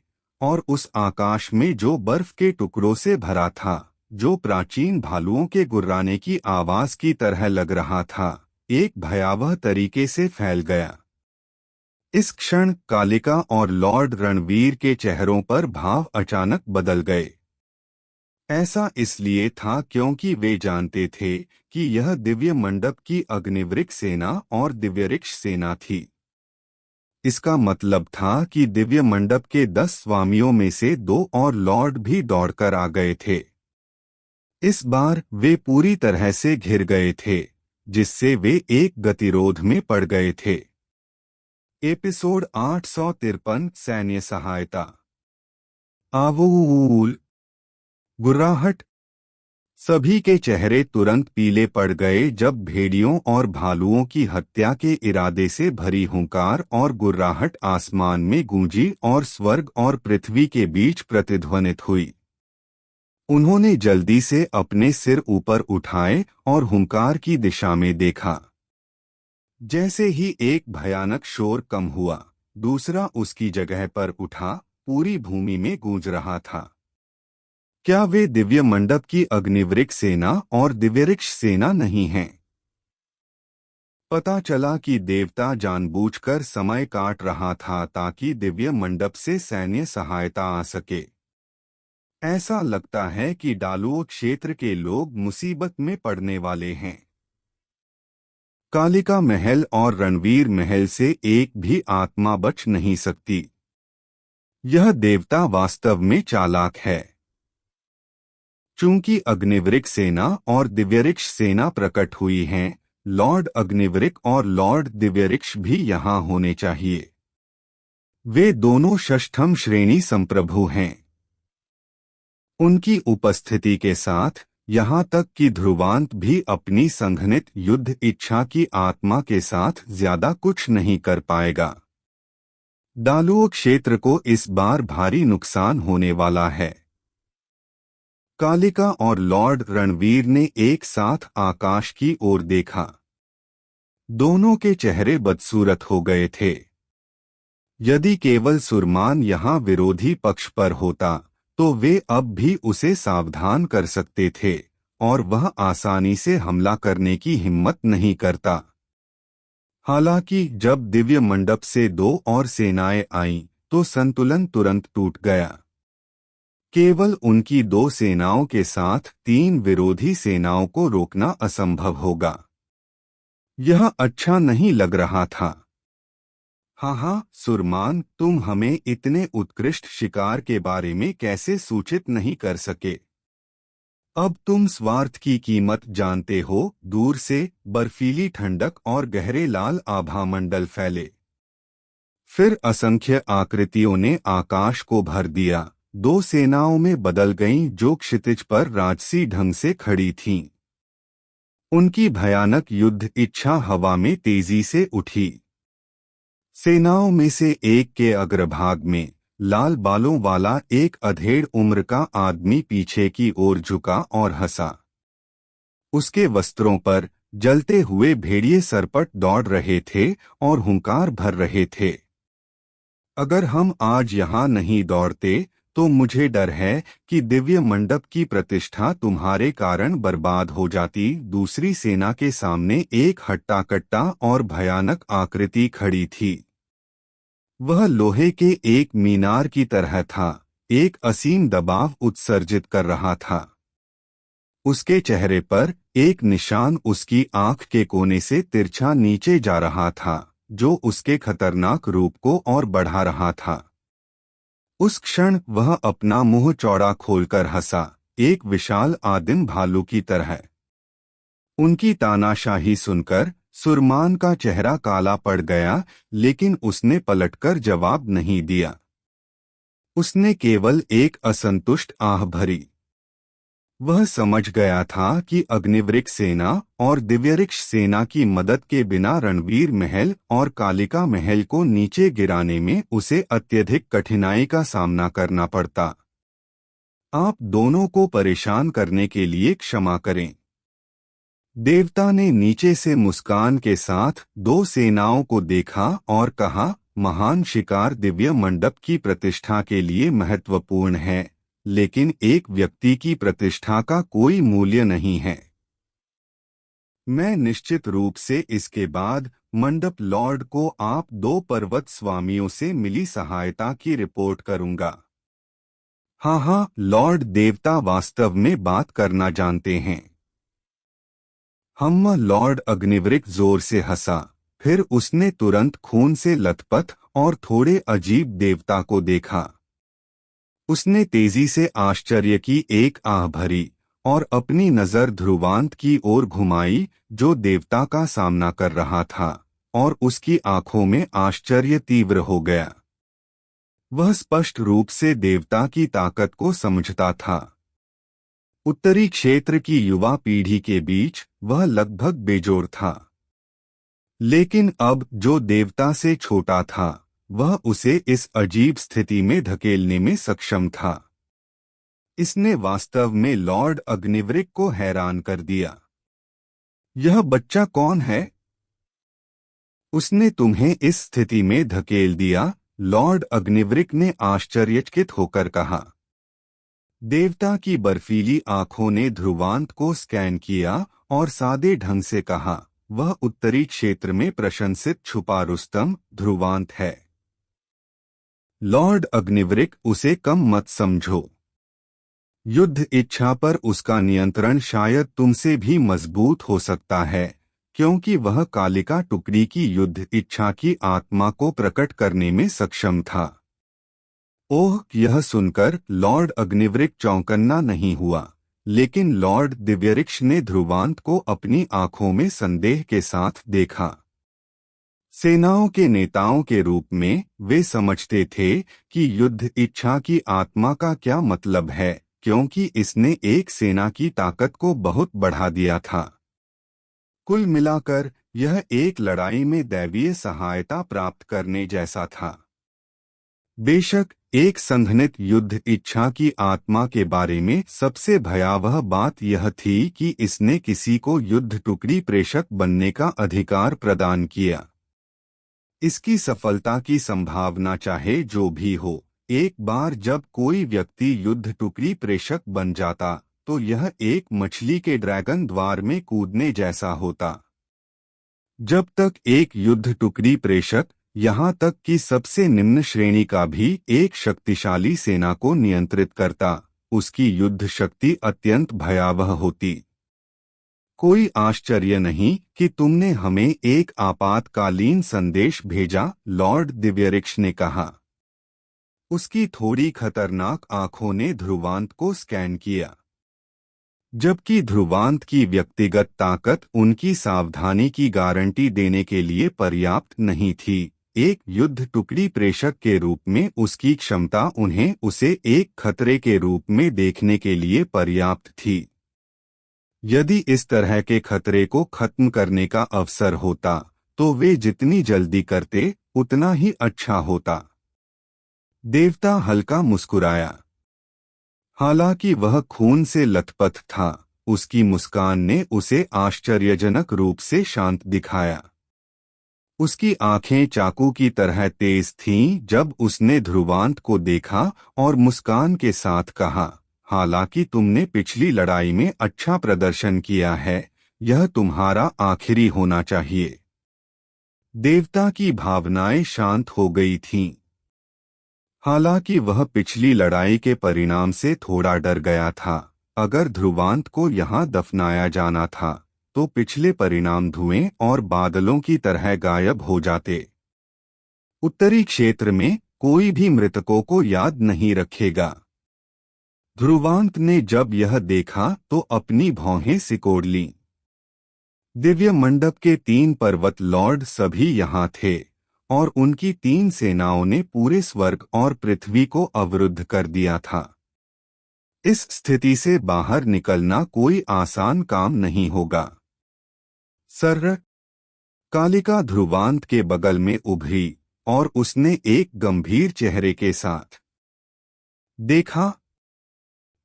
Speaker 4: और उस आकाश में जो बर्फ के टुकड़ों से भरा था, जो प्राचीन भालुओं के गुर्राने की आवाज की तरह लग रहा था, एक भयावह तरीके से फैल गया। इस क्षण कालिका और लॉर्ड रणवीर के चेहरों पर भाव अचानक बदल गए। ऐसा इसलिए था क्योंकि वे जानते थे कि यह दिव्य मंडप की अग्निवृक्ष सेना और दिव्यऋक्ष सेना थी। इसका मतलब था कि दिव्य मंडप के 10 स्वामियों में से 2 और लॉर्ड भी दौड़कर आ गए थे। इस बार वे पूरी तरह से घिर गए थे, जिससे वे एक गतिरोध में पड़ गए थे। एपिसोड 853 सैन्य सहायता। आवूल गुर्राहट। सभी के चेहरे तुरंत पीले पड़ गए जब भेड़ियों और भालुओं की हत्या के इरादे से भरी हुंकार और गुर्राहट आसमान में गूंजी और स्वर्ग और पृथ्वी के बीच प्रतिध्वनित हुई। उन्होंने जल्दी से अपने सिर ऊपर उठाए और हुंकार की दिशा में देखा। जैसे ही एक भयानक शोर कम हुआ, दूसरा उसकी जगह पर उठा, पूरी भूमि में गूंज रहा था। क्या वे दिव्य मंडप की अग्निवृक्ष सेना और दिव्यऋक्ष सेना नहीं हैं? पता चला कि देवता जानबूझकर समय काट रहा था ताकि दिव्य मंडप से सैन्य सहायता आ सके। ऐसा लगता है कि डालुओ क्षेत्र के लोग मुसीबत में पड़ने वाले हैं। कालिका महल और रणवीर महल से एक भी आत्मा बच नहीं सकती। यह देवता वास्तव में चालाक है। चूंकि अग्निवृक्ष सेना और दिव्यऋक्ष सेना प्रकट हुई हैं, लॉर्ड अग्निवृक्ष और लॉर्ड दिव्यऋक्ष भी यहाँ होने चाहिए। वे दोनों षष्ठम श्रेणी संप्रभु हैं। उनकी उपस्थिति के साथ यहाँ तक कि ध्रुवांत भी अपनी संघनित युद्ध इच्छा की आत्मा के साथ ज्यादा कुछ नहीं कर पाएगा। दालुओ क्षेत्र को इस बार भारी नुकसान होने वाला है। कालिका और लॉर्ड रणवीर ने एक साथ आकाश की ओर देखा। दोनों के चेहरे बदसूरत हो गए थे। यदि केवल सुरमान यहाँ विरोधी पक्ष पर होता तो वे अब भी उसे सावधान कर सकते थे, और वह आसानी से हमला करने की हिम्मत नहीं करता। हालांकि जब दिव्य मंडप से दो और सेनाएं आईं तो संतुलन तुरंत टूट गया। केवल उनकी दो सेनाओं के साथ तीन विरोधी सेनाओं को रोकना असंभव होगा। यह अच्छा नहीं लग रहा था। हाँ, सुरमान, तुम हमें इतने उत्कृष्ट शिकार के बारे में कैसे सूचित नहीं कर सके? अब तुम स्वार्थ की कीमत जानते हो। दूर से बर्फीली ठंडक और गहरे लाल आभामंडल फैले। फिर असंख्य आकृतियों ने आकाश को भर दिया। दो सेनाओं में बदल गईं जो क्षितिज पर राजसी ढंग से खड़ी थीं। उनकी भयानक युद्ध इच्छा हवा में तेजी से उठी। सेनाओं में से एक के अग्रभाग में लाल बालों वाला एक अधेड़ उम्र का आदमी पीछे की ओर झुका और हंसा। उसके वस्त्रों पर जलते हुए भेड़िए सरपट दौड़ रहे थे और हुंकार भर रहे थे। अगर हम आज यहाँ नहीं दौड़ते तो मुझे डर है कि दिव्य मंडप की प्रतिष्ठा तुम्हारे कारण बर्बाद हो जाती। दूसरी सेना के सामने एक हट्टा-कट्टा और भयानक आकृति खड़ी थी। वह लोहे के एक मीनार की तरह था, एक असीम दबाव उत्सर्जित कर रहा था। उसके चेहरे पर एक निशान उसकी आंख के कोने से तिरछा नीचे जा रहा था, जो उसके खतरनाक रूप को और बढ़ा रहा था। उस क्षण वह अपना मुंह चौड़ा खोलकर हंसा, एक विशाल आदिम भालू की तरह। उनकी तानाशाही सुनकर सुरमान का चेहरा काला पड़ गया, लेकिन उसने पलटकर जवाब नहीं दिया। उसने केवल एक असंतुष्ट आह भरी। वह समझ गया था कि अग्निवृक्ष सेना और दिव्यऋक्ष सेना की मदद के बिना रणवीर महल और कालिका महल को नीचे गिराने में उसे अत्यधिक कठिनाई का सामना करना पड़ता। आप दोनों को परेशान करने के लिए क्षमा करें। देवता ने नीचे से मुस्कान के साथ दो सेनाओं को देखा और कहा, महान शिकार दिव्य मंडप की प्रतिष्ठा के लिए महत्वपूर्ण है, लेकिन एक व्यक्ति की प्रतिष्ठा का कोई मूल्य नहीं है। मैं निश्चित रूप से इसके बाद मंडप लॉर्ड को आप दो पर्वत स्वामियों से मिली सहायता की रिपोर्ट करूंगा। हाँ, लॉर्ड देवता वास्तव में बात करना जानते हैं। लॉर्ड अग्निवृक्ष जोर से हंसा। फिर उसने तुरंत खून से लथपथ और थोड़े अजीब देवता को देखा। उसने तेजी से आश्चर्य की एक आह भरी और अपनी नजर ध्रुवांत की ओर घुमाई, जो देवता का सामना कर रहा था, और उसकी आंखों में आश्चर्य तीव्र हो गया। वह स्पष्ट रूप से देवता की ताकत को समझता था। उत्तरी क्षेत्र की युवा पीढ़ी के बीच वह लगभग बेजोड़ था, लेकिन अब जो देवता से छोटा था वह उसे इस अजीब स्थिति में धकेलने में सक्षम था। इसने वास्तव में लॉर्ड अग्निवृक्ष को हैरान कर दिया। यह बच्चा कौन है? उसने तुम्हें इस स्थिति में धकेल दिया, लॉर्ड अग्निवृक्ष ने आश्चर्यचकित होकर कहा। देवता की बर्फीली आंखों ने ध्रुवांत को स्कैन किया और सादे ढंग से कहा, वह उत्तरी क्षेत्र में प्रशंसित छुपा रुस्तम ध्रुवांत है। लॉर्ड अग्निवृक्ष, उसे कम मत समझो। युद्ध इच्छा पर उसका नियंत्रण शायद तुमसे भी मजबूत हो सकता है, क्योंकि वह कालिका टुकड़ी की युद्ध इच्छा की आत्मा को प्रकट करने में सक्षम था। ओह, यह सुनकर लॉर्ड अग्निवृक्ष चौंकन्ना नहीं हुआ, लेकिन लॉर्ड दिव्यऋक्ष ने ध्रुवांत को अपनी आंखों में संदेह के साथ देखा। सेनाओं के नेताओं के रूप में वे समझते थे कि युद्ध इच्छा की आत्मा का क्या मतलब है, क्योंकि इसने एक सेना की ताकत को बहुत बढ़ा दिया था। कुल मिलाकर यह एक लड़ाई में दैवीय सहायता प्राप्त करने जैसा था। बेशक एक संघनित युद्ध इच्छा की आत्मा के बारे में सबसे भयावह बात यह थी कि इसने किसी को युद्ध टुकड़ी प्रेषक बनने का अधिकार प्रदान किया। इसकी सफलता की संभावना चाहे जो भी हो, एक बार जब कोई व्यक्ति युद्ध टुकड़ी प्रेषक बन जाता तो यह एक मछली के ड्रैगन द्वार में कूदने जैसा होता। जब तक एक युद्ध टुकड़ी प्रेषक, यहाँ तक कि सबसे निम्न श्रेणी का भी एक शक्तिशाली सेना को नियंत्रित करता, उसकी युद्ध शक्ति अत्यंत भयावह होती। कोई आश्चर्य नहीं कि तुमने हमें एक आपातकालीन संदेश भेजा, लॉर्ड दिव्यरिक्ष ने कहा। उसकी थोड़ी खतरनाक आंखों ने ध्रुवांत को स्कैन किया। जबकि ध्रुवांत की व्यक्तिगत ताकत उनकी सावधानी की गारंटी देने के लिए पर्याप्त नहीं थी, एक युद्ध टुकड़ी प्रेषक के रूप में उसकी क्षमता उन्हें उसे एक खतरे के रूप में देखने के लिए पर्याप्त थी। यदि इस तरह के खतरे को खत्म करने का अवसर होता तो वे जितनी जल्दी करते उतना ही अच्छा होता। देवता हल्का मुस्कुराया। हालांकि वह खून से लथपथ था, उसकी मुस्कान ने उसे आश्चर्यजनक रूप से शांत दिखाया। उसकी आंखें चाकू की तरह तेज थीं जब उसने ध्रुवांत को देखा और मुस्कान के साथ कहा, हालांकि तुमने पिछली लड़ाई में अच्छा प्रदर्शन किया है, यह तुम्हारा आखिरी होना चाहिए। देवता की भावनाएं शांत हो गई थीं। हालांकि वह पिछली लड़ाई के परिणाम से थोड़ा डर गया था। अगर ध्रुवांत को यहाँ दफनाया जाना था तो पिछले परिणाम धुएं और बादलों की तरह गायब हो जाते। उत्तरी क्षेत्र में कोई भी मृतकों को याद नहीं रखेगा। ध्रुवांत ने जब यह देखा तो अपनी भौहें सिकोड़ लीं। दिव्य मंडप के 3 पर्वत लॉर्ड सभी यहाँ थे और उनकी 3 सेनाओं ने पूरे स्वर्ग और पृथ्वी को अवरुद्ध कर दिया था। इस स्थिति से बाहर निकलना कोई आसान काम नहीं होगा। सर, कालिका ध्रुवांत के बगल में उभरी और उसने एक गंभीर चेहरे के साथ देखा।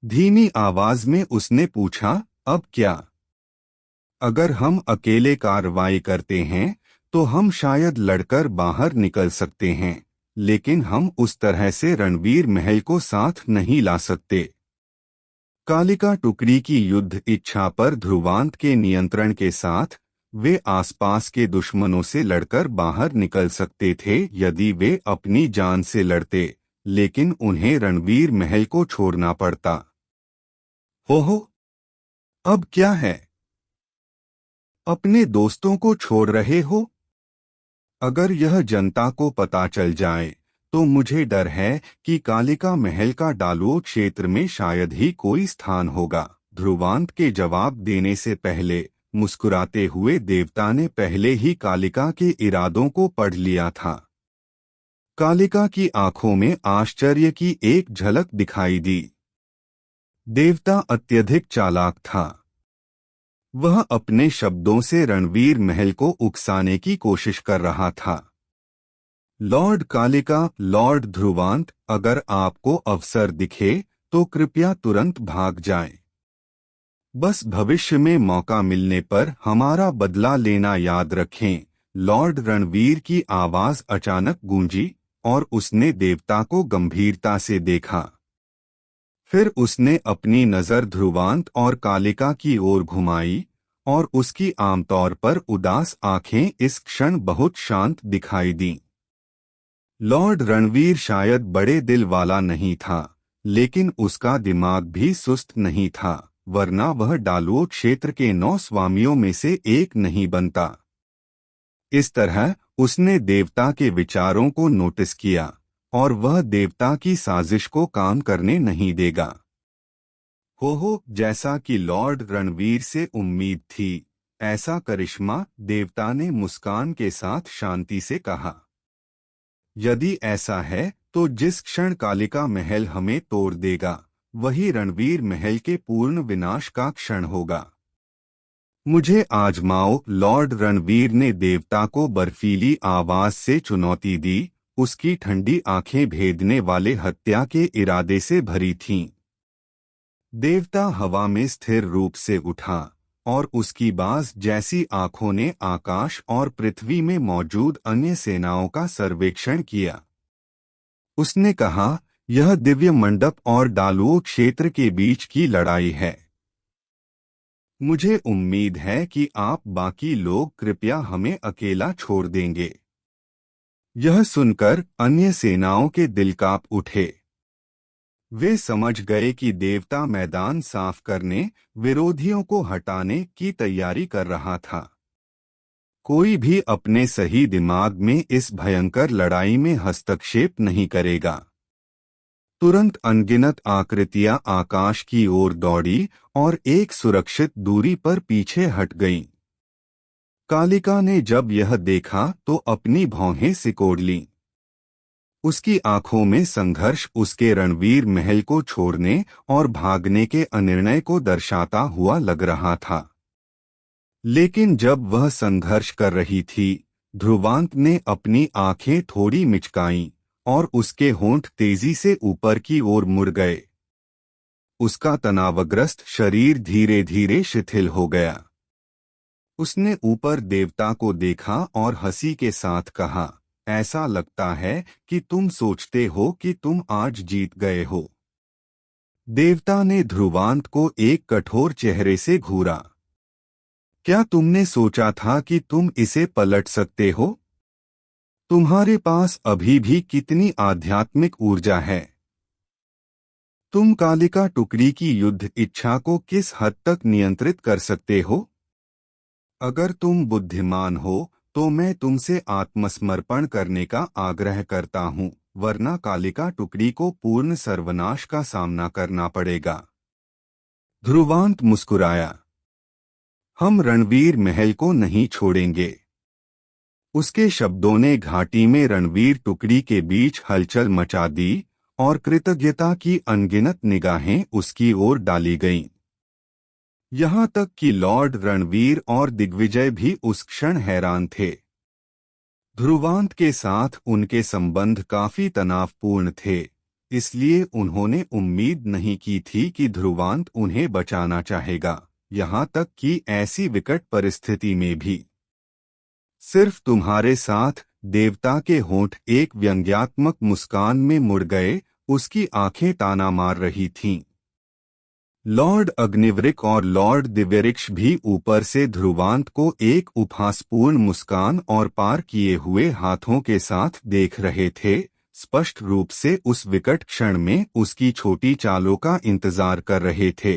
Speaker 4: धीमी आवाज में उसने पूछा, अब क्या? अगर हम अकेले कार्रवाई करते हैं तो हम शायद लड़कर बाहर निकल सकते हैं, लेकिन हम उस तरह से रणवीर महल को साथ नहीं ला सकते। कालिका टुकड़ी की युद्ध इच्छा पर ध्रुवांत के नियंत्रण के साथ वे आसपास के दुश्मनों से लड़कर बाहर निकल सकते थे यदि वे अपनी जान से लड़ते, लेकिन उन्हें रणवीर महल को छोड़ना पड़ता। ओहो, अब क्या है? अपने दोस्तों को छोड़ रहे हो? अगर यह जनता को पता चल जाए तो मुझे डर है कि कालिका महल का डालुओ क्षेत्र में शायद ही कोई स्थान होगा। ध्रुवांत के जवाब देने से पहले मुस्कुराते हुए देवता ने पहले ही कालिका के इरादों को पढ़ लिया था। कालिका की आंखों में आश्चर्य की एक झलक दिखाई दी। देवता अत्यधिक चालाक था। वह अपने शब्दों से रणवीर महल को उकसाने की कोशिश कर रहा था। लॉर्ड कालिका, लॉर्ड ध्रुवांत, अगर आपको अवसर दिखे तो कृपया तुरंत भाग जाएं। बस भविष्य में मौका मिलने पर हमारा बदला लेना याद रखें। लॉर्ड रणवीर की आवाज अचानक गूंजी और उसने देवता को गंभीरता से देखा। फिर उसने अपनी नजर ध्रुवांत और कालिका की ओर घुमाई और उसकी आमतौर पर उदास आंखें इस क्षण बहुत शांत दिखाई दीं। लॉर्ड रणवीर शायद बड़े दिल वाला नहीं था, लेकिन उसका दिमाग भी सुस्त नहीं था, वरना वह डालुओ क्षेत्र के 9 स्वामियों में से एक नहीं बनता। इस तरह उसने देवता के विचारों को नोटिस किया और वह देवता की साजिश को काम करने नहीं देगा। हो, जैसा कि लॉर्ड रणवीर से उम्मीद थी, ऐसा करिश्मा, देवता ने मुस्कान के साथ शांति से कहा। यदि ऐसा है तो जिस क्षण कालिका महल हमें तोड़ देगा वही रणवीर महल के पूर्ण विनाश का क्षण होगा। मुझे आजमाओ, लॉर्ड रणवीर ने देवता को बर्फीली आवाज से चुनौती दी। उसकी ठंडी आंखें भेदने वाले हत्या के इरादे से भरी थीं। देवता हवा में स्थिर रूप से उठा और उसकी बाज जैसी आंखों ने आकाश और पृथ्वी में मौजूद अन्य सेनाओं का सर्वेक्षण किया। उसने कहा, यह दिव्य मंडप और डालुओ क्षेत्र के बीच की लड़ाई है। मुझे उम्मीद है कि आप बाकी लोग कृपया हमें अकेला छोड़ देंगे। यह सुनकर अन्य सेनाओं के दिल कांप उठे। वे समझ गए कि देवता मैदान साफ करने, विरोधियों को हटाने की तैयारी कर रहा था। कोई भी अपने सही दिमाग में इस भयंकर लड़ाई में हस्तक्षेप नहीं करेगा। तुरंत अनगिनत आकृतियां आकाश की ओर दौड़ी और एक सुरक्षित दूरी पर पीछे हट गईं। कालिका ने जब यह देखा तो अपनी भौहें सिकोड़ लीं। उसकी आंखों में संघर्ष उसके रणवीर महल को छोड़ने और भागने के अनिर्णय को दर्शाता हुआ लग रहा था। लेकिन जब वह संघर्ष कर रही थी, ध्रुवांत ने अपनी आंखें थोड़ी मिचकाईं और उसके होंठ तेजी से ऊपर की ओर मुड़ गए। उसका तनावग्रस्त शरीर धीरे धीरे शिथिल हो गया। उसने ऊपर देवता को देखा और हंसी के साथ कहा, ऐसा लगता है कि तुम सोचते हो कि तुम आज जीत गए हो। देवता ने ध्रुवांत को एक कठोर चेहरे से घूरा। क्या तुमने सोचा था कि तुम इसे पलट सकते हो? तुम्हारे पास अभी भी कितनी आध्यात्मिक ऊर्जा है? तुम कालिका टुकड़ी की युद्ध इच्छा को किस हद तक नियंत्रित कर सकते हो? अगर तुम बुद्धिमान हो तो मैं तुमसे आत्मसमर्पण करने का आग्रह करता हूं, वरना कालिका टुकड़ी को पूर्ण सर्वनाश का सामना करना पड़ेगा। ध्रुवांत मुस्कुराया। हम रणवीर महल को नहीं छोड़ेंगे। उसके शब्दों ने घाटी में रणवीर टुकड़ी के बीच हलचल मचा दी और कृतज्ञता की अनगिनत निगाहें उसकी ओर डाली गईं। यहाँ तक कि लॉर्ड रणवीर और दिग्विजय भी उस क्षण हैरान थे। ध्रुवांत के साथ उनके संबंध काफी तनावपूर्ण थे, इसलिए उन्होंने उम्मीद नहीं की थी कि ध्रुवांत उन्हें बचाना चाहेगा, यहाँ तक कि ऐसी विकट परिस्थिति में भी। सिर्फ तुम्हारे साथ, देवता के होंठ एक व्यंग्यात्मक मुस्कान में मुड़ गए, उसकी आंखें ताना मार रही थीं। लॉर्ड अग्निवृक और लॉर्ड दिव्यऋक्ष भी ऊपर से ध्रुवांत को एक उपहासपूर्ण मुस्कान और पार किए हुए हाथों के साथ देख रहे थे, स्पष्ट रूप से उस विकट क्षण में उसकी छोटी चालों का इंतजार कर रहे थे।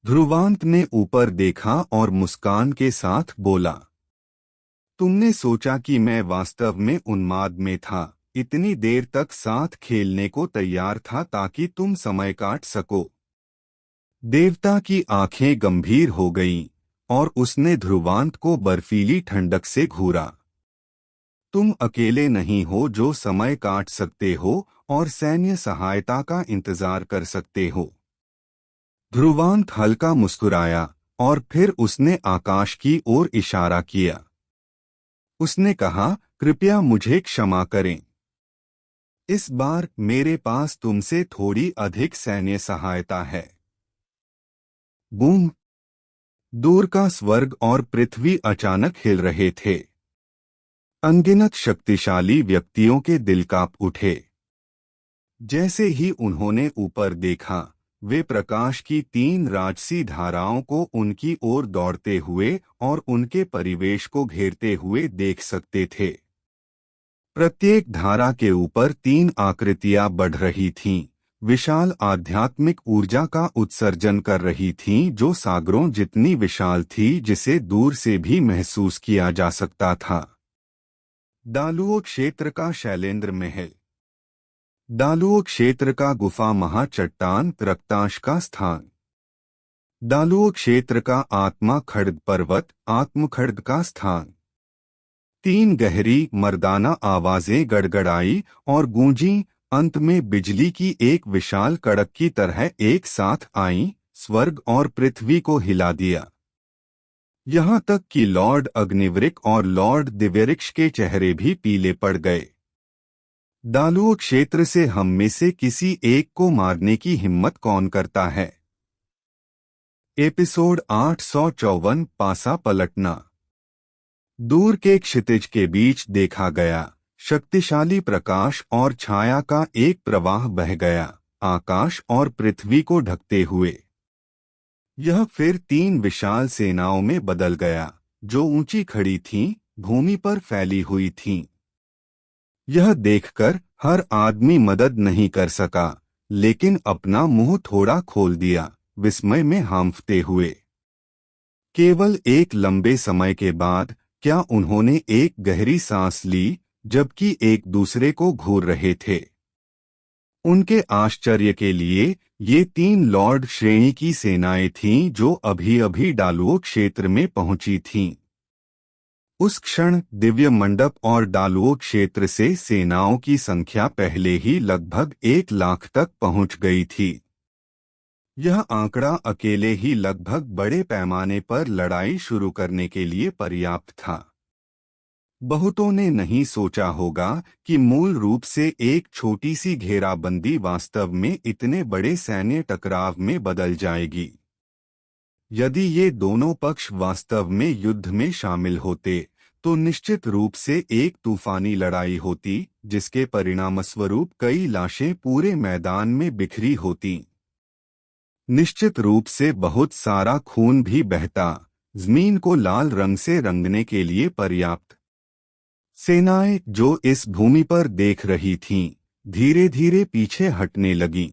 Speaker 4: ध्रुवांत ने ऊपर देखा और मुस्कान के साथ बोला, तुमने सोचा कि मैं वास्तव में उन्माद में था, इतनी देर तक साथ खेलने को तैयार था ताकि तुम समय काट सको। देवता की आंखें गंभीर हो गईं और उसने ध्रुवांत को बर्फीली ठंडक से घूरा। तुम अकेले नहीं हो जो समय काट सकते हो और सैन्य सहायता का इंतजार कर सकते हो। ध्रुवांत हल्का मुस्कुराया और फिर उसने आकाश की ओर इशारा किया। उसने कहा, कृपया मुझे क्षमा करें। इस बार मेरे पास तुमसे थोड़ी अधिक सैन्य सहायता है। बूम! दूर का स्वर्ग और पृथ्वी अचानक हिल रहे थे। अनगिनत शक्तिशाली व्यक्तियों के दिल कांप उठे। जैसे ही उन्होंने ऊपर देखा, वे प्रकाश की 3 राजसी धाराओं को उनकी ओर दौड़ते हुए और उनके परिवेश को घेरते हुए देख सकते थे। प्रत्येक धारा के ऊपर 3 आकृतियां बढ़ रही थीं, विशाल आध्यात्मिक ऊर्जा का उत्सर्जन कर रही थीं जो सागरों जितनी विशाल थी जिसे दूर से भी महसूस किया जा सकता था। डालुओ क्षेत्र का शैलेंद्र महल। डालुओ क्षेत्र का गुफा महाचट्टान रक्तांश का स्थान। डालुओ क्षेत्र का आत्मा खड्ग पर्वत आत्मखड्ग का स्थान। 3 गहरी मर्दाना आवाजें गड़गड़ाई और गूंजी, अंत में बिजली की एक विशाल कड़क की तरह एक साथ आईं, स्वर्ग और पृथ्वी को हिला दिया। यहाँ तक कि लॉर्ड अग्निवृक और लॉर्ड दिव्यऋक्ष के चेहरे भी पीले पड़ गए। डालुओ क्षेत्र से हम में से किसी एक को मारने की हिम्मत कौन करता है? एपिसोड 854 पासा पलटना। दूर के क्षितिज के बीच देखा गया शक्तिशाली प्रकाश और छाया का एक प्रवाह बह गया, आकाश और पृथ्वी को ढकते हुए। यह फिर 3 विशाल सेनाओं में बदल गया, जो ऊंची खड़ी थीं, भूमि पर फैली हुई थीं। यह देखकर हर आदमी मदद नहीं कर सका, लेकिन अपना मुंह थोड़ा खोल दिया, विस्मय में हांफते हुए। केवल एक लंबे समय के बाद क्या उन्होंने एक गहरी सांस ली, जबकि एक दूसरे को घूर रहे थे। उनके आश्चर्य के लिए ये 3 लॉर्ड श्रेणी की सेनाएं थीं जो अभी-अभी डालुओ क्षेत्र में पहुंची थीं। उस क्षण दिव्य मंडप और डालुओ क्षेत्र से सेनाओं की संख्या पहले ही लगभग 1 लाख तक पहुंच गई थी। यह आंकड़ा अकेले ही लगभग बड़े पैमाने पर लड़ाई शुरू करने के लिए पर्याप्त था। बहुतों ने नहीं सोचा होगा कि मूल रूप से एक छोटी सी घेराबंदी वास्तव में इतने बड़े सैन्य टकराव में बदल जाएगी। यदि ये दोनों पक्ष वास्तव में युद्ध में शामिल होते तो निश्चित रूप से एक तूफानी लड़ाई होती, जिसके परिणामस्वरूप कई लाशें पूरे मैदान में बिखरी होती। निश्चित रूप से बहुत सारा खून भी बहता, जमीन को लाल रंग से रंगने के लिए पर्याप्त। सेनाएं जो इस भूमि पर देख रही थीं, धीरे धीरे पीछे हटने लगीं।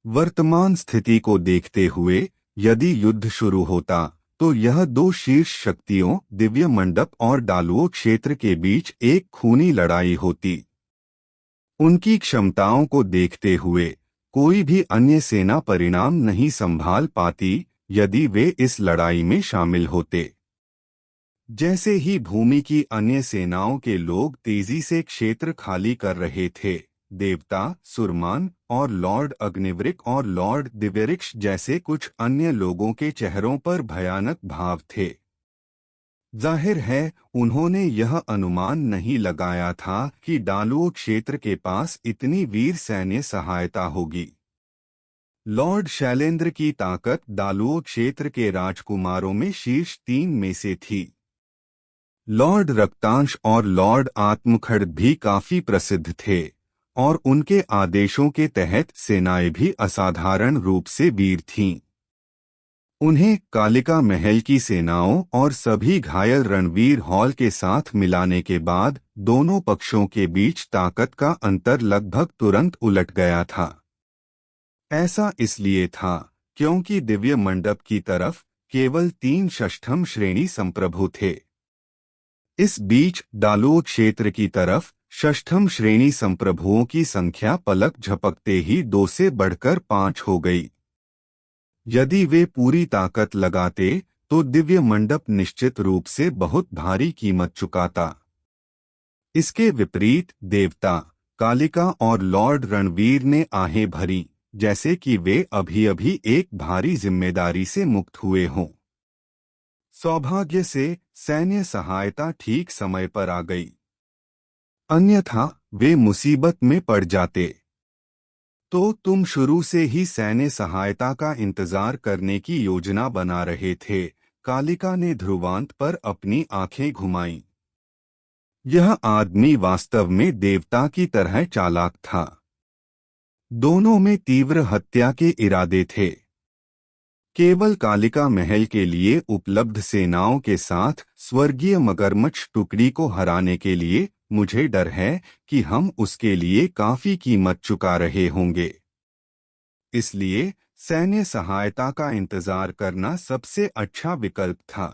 Speaker 4: वर्तमान स्थिति को देखते हुए यदि युद्ध शुरू होता तो यह 2 शीर्ष शक्तियों दिव्य मंडप और डालुओ क्षेत्र के बीच एक खूनी लड़ाई होती। उनकी क्षमताओं को देखते हुए कोई भी अन्य सेना परिणाम नहीं संभाल पाती यदि वे इस लड़ाई में शामिल होते। जैसे ही भूमि की अन्य सेनाओं के लोग तेजी से क्षेत्र खाली कर रहे थे, देवता, सुरमान और लॉर्ड अग्निवृक और लॉर्ड दिव्यऋक्ष जैसे कुछ अन्य लोगों के चेहरों पर भयानक भाव थे। जाहिर है उन्होंने यह अनुमान नहीं लगाया था कि डालुओ क्षेत्र के पास इतनी वीर सैन्य सहायता होगी। लॉर्ड शैलेंद्र की ताकत डालुओ क्षेत्र के राजकुमारों में शीर्ष 3 में से थी। लॉर्ड रक्तांश और लॉर्ड आत्मखड्ग भी काफी प्रसिद्ध थे और उनके आदेशों के तहत सेनाएं भी असाधारण रूप से वीर थीं। उन्हें कालिका महल की सेनाओं और सभी घायल रणवीर हॉल के साथ मिलाने के बाद दोनों पक्षों के बीच ताकत का अंतर लगभग तुरंत उलट गया था। ऐसा इसलिए था क्योंकि दिव्य मंडप की तरफ केवल 3 षष्ठम श्रेणी संप्रभु थे। इस बीच डालुओ क्षेत्र की तरफ षष्ठम श्रेणी संप्रभुओं की संख्या पलक झपकते ही 2 से बढ़कर 5 हो गई। यदि वे पूरी ताकत लगाते तो दिव्य मंडप निश्चित रूप से बहुत भारी कीमत चुकाता। इसके विपरीत देवता, कालिका और लॉर्ड रणवीर ने आहें भरीं, जैसे कि वे अभी-अभी एक भारी जिम्मेदारी से मुक्त हुए हों। सौभाग्य से सैन्य सहायता ठीक समय पर आ गई, अन्यथा वे मुसीबत में पड़ जाते। तो तुम शुरू से ही सैन्य सहायता का इंतजार करने की योजना बना रहे थे, कालिका ने ध्रुवांत पर अपनी आंखें घुमाईं। यह आदमी वास्तव में देवता की तरह चालाक था। दोनों में तीव्र हत्या के इरादे थे। केवल कालिका महल के लिए उपलब्ध सेनाओं के साथ स्वर्गीय मगरमच्छ टुकड़ी को हराने के लिए मुझे डर है कि हम उसके लिए काफी कीमत चुका रहे होंगे। इसलिए सैन्य सहायता का इंतजार करना सबसे अच्छा विकल्प था।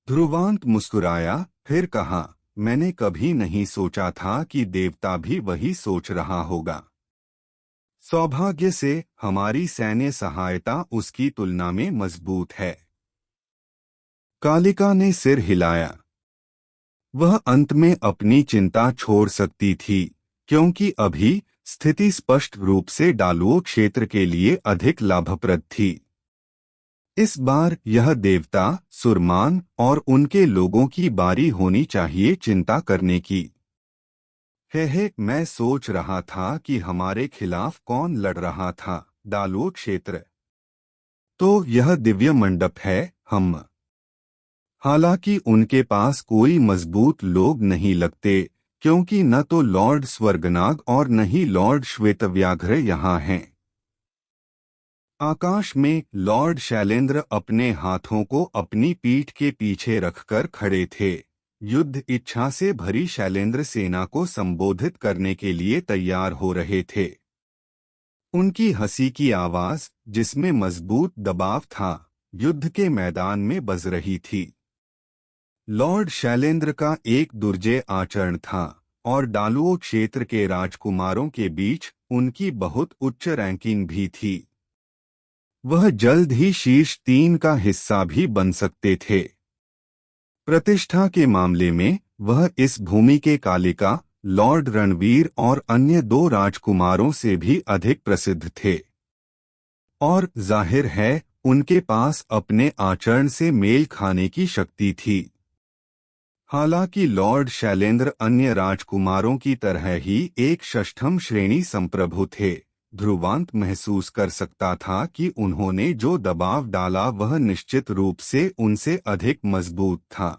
Speaker 4: ध्रुवांत मुस्कुराया, फिर कहा, मैंने कभी नहीं सोचा था कि देवता भी वही सोच रहा होगा। सौभाग्य से हमारी सैन्य सहायता उसकी तुलना में मजबूत है। कालिका ने सिर हिलाया। वह अंत में अपनी चिंता छोड़ सकती थी, क्योंकि अभी स्थिति स्पष्ट रूप से डालुओ क्षेत्र के लिए अधिक लाभप्रद थी। इस बार यह देवता, सुरमान और उनके लोगों की बारी होनी चाहिए चिंता करने की। है मैं सोच रहा था कि हमारे खिलाफ कौन लड़ रहा था। डालू क्षेत्र। तो यह दिव्य मंडप है। हम। हालांकि उनके पास कोई मजबूत लोग नहीं लगते, क्योंकि न तो लॉर्ड स्वर्गनाग और न ही लॉर्ड श्वेतव्याघ्र यहाँ हैं। आकाश में लॉर्ड शैलेंद्र अपने हाथों को अपनी पीठ के पीछे रखकर खड़े थे। युद्ध इच्छा से भरी शैलेंद्र सेना को संबोधित करने के लिए तैयार हो रहे थे। उनकी हंसी की आवाज, जिसमें मजबूत दबाव था, युद्ध के मैदान में बज रही थी। लॉर्ड शैलेंद्र का एक दुर्जय आचरण था और डालुओ क्षेत्र के राजकुमारों के बीच उनकी बहुत उच्च रैंकिंग भी थी। वह जल्द ही शीर्ष 3 का हिस्सा भी बन सकते थे। प्रतिष्ठा के मामले में वह इस भूमि के कालिका, लॉर्ड रणवीर और अन्य 2 राजकुमारों से भी अधिक प्रसिद्ध थे। और जाहिर है उनके पास अपने आचरण से मेल खाने की शक्ति थी। हालांकि लॉर्ड शैलेंद्र अन्य राजकुमारों की तरह ही एक षष्ठम श्रेणी संप्रभु थे, ध्रुवांत महसूस कर सकता था कि उन्होंने जो दबाव डाला वह निश्चित रूप से उनसे अधिक मजबूत था।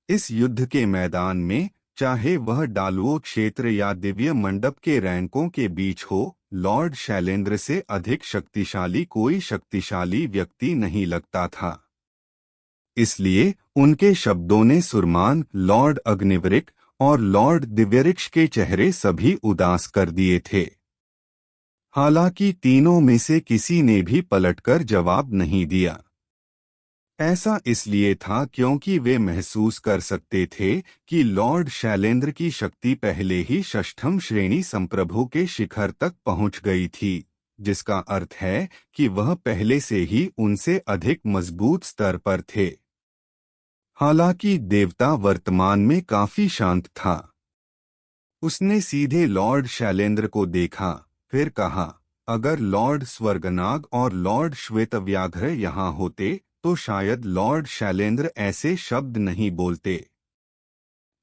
Speaker 4: इस युद्ध के मैदान में, चाहे वह डालुओ क्षेत्र या दिव्य मंडप के रैंकों के बीच हो, लॉर्ड शैलेंद्र से अधिक शक्तिशाली कोई शक्तिशाली व्यक्ति नहीं लगता था। इसलिए उनके शब्दों ने सुरमान, लॉर्ड अग्निवृक और लॉर्ड दिव्यऋक्ष के चेहरे सभी उदास कर दिए थे। हालांकि तीनों में से किसी ने भी पलटकर जवाब नहीं दिया। ऐसा इसलिए था क्योंकि वे महसूस कर सकते थे कि लॉर्ड शैलेंद्र की शक्ति पहले ही षष्ठम श्रेणी संप्रभु के शिखर तक पहुंच गई थी, जिसका अर्थ है कि वह पहले से ही उनसे अधिक मजबूत स्तर पर थे। हालांकि देवता वर्तमान में काफी शांत था। उसने सीधे लॉर्ड शैलेंद्र को देखा, फिर कहा, अगर लॉर्ड स्वर्गनाग और लॉर्ड श्वेतव्याघ्र यहाँ होते तो शायद लॉर्ड शैलेंद्र ऐसे शब्द नहीं बोलते।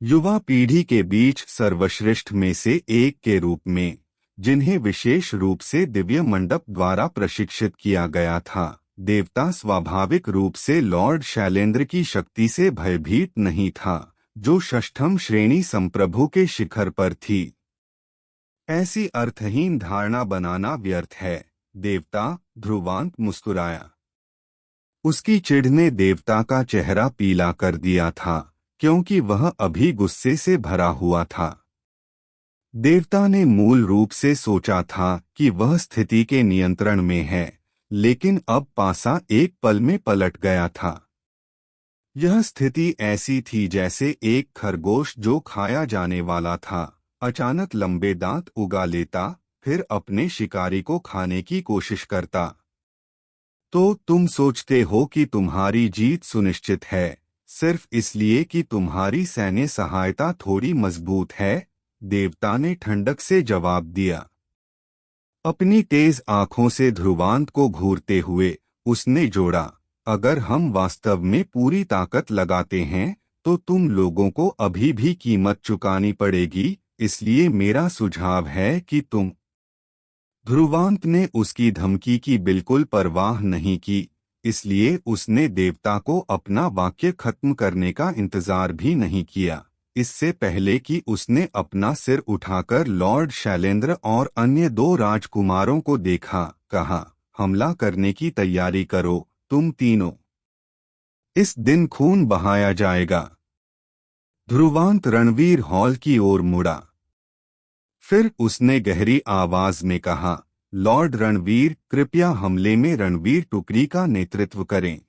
Speaker 4: युवा पीढ़ी के बीच सर्वश्रेष्ठ में से एक के रूप में, जिन्हें विशेष रूप से दिव्य मंडप द्वारा प्रशिक्षित किया गया था, देवता स्वाभाविक रूप से लॉर्ड शैलेंद्र की शक्ति से भयभीत नहीं था, जो षष्ठम श्रेणी संप्रभु के शिखर पर थी। ऐसी अर्थहीन धारणा बनाना व्यर्थ है, देवता। ध्रुवांत मुस्कुराया। उसकी चिढ़ ने देवता का चेहरा पीला कर दिया था, क्योंकि वह अभी गुस्से से भरा हुआ था। देवता ने मूल रूप से सोचा था कि वह स्थिति के नियंत्रण में है, लेकिन अब पासा एक पल में पलट गया था। यह स्थिति ऐसी थी जैसे एक खरगोश जो खाया जाने वाला था, अचानक लंबे दांत उगा लेता, फिर अपने शिकारी को खाने की कोशिश करता। तो तुम सोचते हो कि तुम्हारी जीत सुनिश्चित है, सिर्फ इसलिए कि तुम्हारी सैन्य सहायता थोड़ी मजबूत है, देवता ने ठंडक से जवाब दिया। अपनी तेज आंखों से ध्रुवांत को घूरते हुए उसने जोड़ा, अगर हम वास्तव में पूरी ताकत लगाते हैं तो तुम लोगों को अभी भी कीमत चुकानी पड़ेगी, इसलिए मेरा सुझाव है कि तुम। ध्रुवांत ने उसकी धमकी की बिल्कुल परवाह नहीं की, इसलिए उसने देवता को अपना वाक्य खत्म करने का इंतजार भी नहीं किया। इससे पहले कि उसने अपना सिर उठाकर लॉर्ड शैलेंद्र और अन्य 2 राजकुमारों को देखा, कहा, हमला करने की तैयारी करो, तुम तीनों। इस दिन खून बहाया जाएगा। ध्रुवांत रणवीर हॉल की ओर मुड़ा। फिर उसने गहरी आवाज में कहा, लॉर्ड रणवीर, कृपया हमले में रणवीर टुकड़ी का नेतृत्व करें।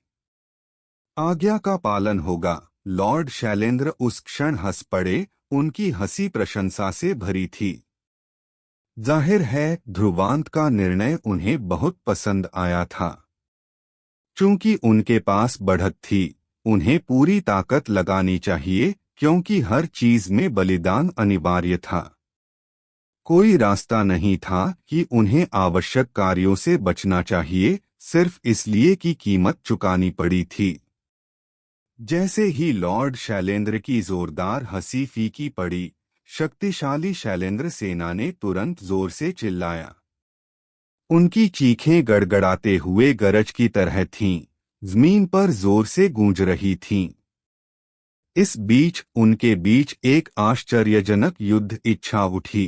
Speaker 4: आज्ञा का पालन होगा। लॉर्ड शैलेंद्र उस क्षण हंस पड़े, उनकी हंसी प्रशंसा से भरी थी। जाहिर है ध्रुवांत का निर्णय उन्हें बहुत पसंद आया था। चूंकि उनके पास बढ़त थी, उन्हें पूरी ताकत लगानी चाहिए, क्योंकि हर चीज में बलिदान अनिवार्य था। कोई रास्ता नहीं था कि उन्हें आवश्यक कार्यों से बचना चाहिए, सिर्फ इसलिए कि कीमत चुकानी पड़ी थी। जैसे ही लॉर्ड शैलेंद्र की जोरदार हंसी फीकी पड़ी, शक्तिशाली शैलेंद्र सेना ने तुरंत जोर से चिल्लाया। उनकी चीखें गड़गड़ाते हुए गरज की तरह थीं, जमीन पर जोर से गूंज रही थीं। इस बीच उनके बीच एक आश्चर्यजनक युद्ध इच्छा उठी।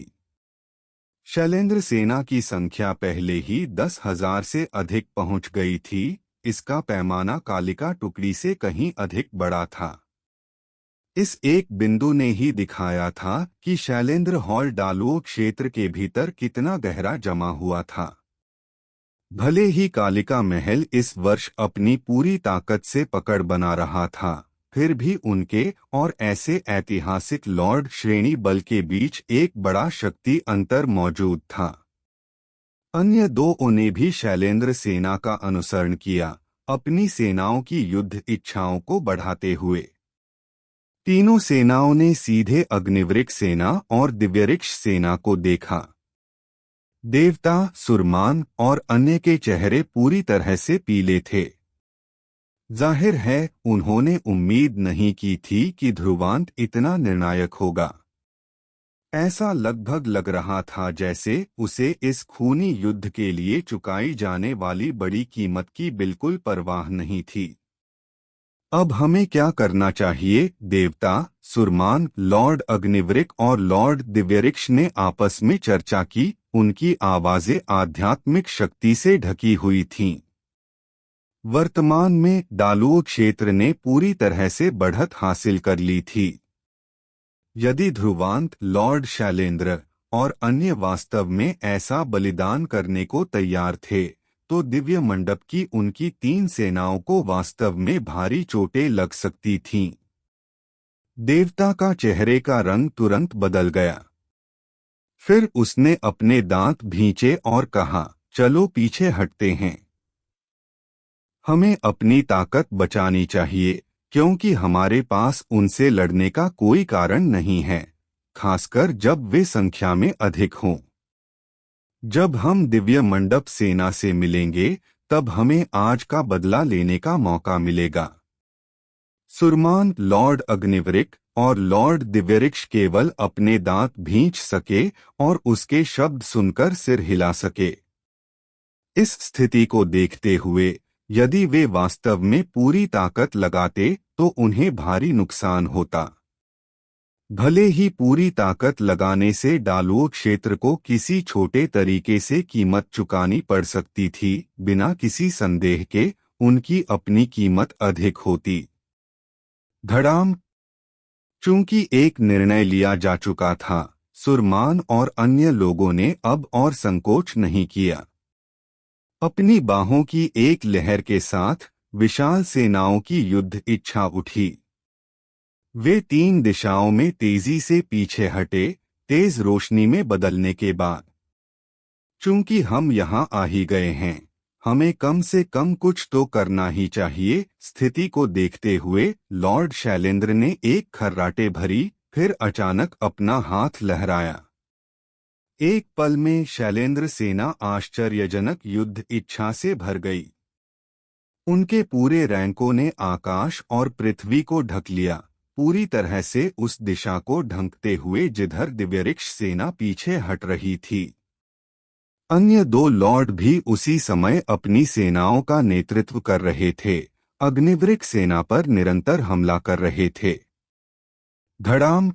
Speaker 4: शैलेंद्र सेना की संख्या पहले ही 10,000 से अधिक पहुंच गई थी। इसका पैमाना कालिका टुकड़ी से कहीं अधिक बड़ा था। इस एक बिंदु ने ही दिखाया था कि शैलेंद्र हॉल डालुओ क्षेत्र के भीतर कितना गहरा जमा हुआ था। भले ही कालिका महल इस वर्ष अपनी पूरी ताकत से पकड़ बना रहा था, फिर भी उनके और ऐसे ऐतिहासिक लॉर्ड श्रेणी बल के बीच एक बड़ा शक्ति अंतर मौजूद था। अन्य दो ने भी शैलेंद्र सेना का अनुसरण किया, अपनी सेनाओं की युद्ध इच्छाओं को बढ़ाते हुए। तीनों सेनाओं ने सीधे अग्निवृक्ष सेना और दिव्यऋक्ष सेना को देखा। देवता, सुरमान और अन्य के चेहरे पूरी तरह से पीले थे। जाहिर है उन्होंने उम्मीद नहीं की थी कि ध्रुवांत इतना निर्णायक होगा। ऐसा लगभग लग रहा था जैसे उसे इस खूनी युद्ध के लिए चुकाई जाने वाली बड़ी कीमत की बिल्कुल परवाह नहीं थी। अब हमें क्या करना चाहिए? देवता, सुरमान, लॉर्ड अग्निवृक और लॉर्ड दिव्यऋक्ष ने आपस में चर्चा की। उनकी आवाजें आध्यात्मिक शक्ति से ढकी हुई थीं। वर्तमान में डालुओ क्षेत्र ने पूरी तरह से बढ़त हासिल कर ली थी। यदि ध्रुवांत, लॉर्ड शैलेंद्र और अन्य वास्तव में ऐसा बलिदान करने को तैयार थे, तो दिव्य मंडप की उनकी 3 सेनाओं को वास्तव में भारी चोटें लग सकती थीं। देवता का चेहरे का रंग तुरंत बदल गया। फिर उसने अपने दांत भींचे और कहा, चलो पीछे हटते हैं। हमें अपनी ताकत बचानी चाहिए, क्योंकि हमारे पास उनसे लड़ने का कोई कारण नहीं है, खासकर जब वे संख्या में अधिक हों। जब हम दिव्य मंडप सेना से मिलेंगे, तब हमें आज का बदला लेने का मौका मिलेगा। सुरमान, लॉर्ड अग्निवृक और लॉर्ड दिव्यऋक्ष केवल अपने दांत भींच सके और उसके शब्द सुनकर सिर हिला सके। इस स्थिति को देखते हुए यदि वे वास्तव में पूरी ताकत लगाते तो उन्हें भारी नुकसान होता। भले ही पूरी ताकत लगाने से डालुओ क्षेत्र को किसी छोटे तरीके से कीमत चुकानी पड़ सकती थी, बिना किसी संदेह के उनकी अपनी कीमत अधिक होती। धड़ाम। चूंकि एक निर्णय लिया जा चुका था, सुरमान और अन्य लोगों ने अब और संकोच नहीं किया। अपनी बाहों की एक लहर के साथ विशाल सेनाओं की युद्ध इच्छा उठी। वे 3 दिशाओं में तेजी से पीछे हटे, तेज रोशनी में बदलने के बाद। चूंकि हम यहां आ ही गए हैं, हमें कम से कम कुछ तो करना ही चाहिए। स्थिति को देखते हुए लॉर्ड शैलेंद्र ने एक खर्राटे भरी, फिर अचानक अपना हाथ लहराया। एक पल में शैलेंद्र सेना आश्चर्यजनक युद्ध इच्छा से भर गई। उनके पूरे रैंकों ने आकाश और पृथ्वी को ढक लिया, पूरी तरह से उस दिशा को ढंकते हुए जिधर दिव्यऋक्ष सेना पीछे हट रही थी। अन्य 2 लॉर्ड भी उसी समय अपनी सेनाओं का नेतृत्व कर रहे थे, अग्निवृक सेना पर निरंतर हमला कर रहे थे। धड़ाम।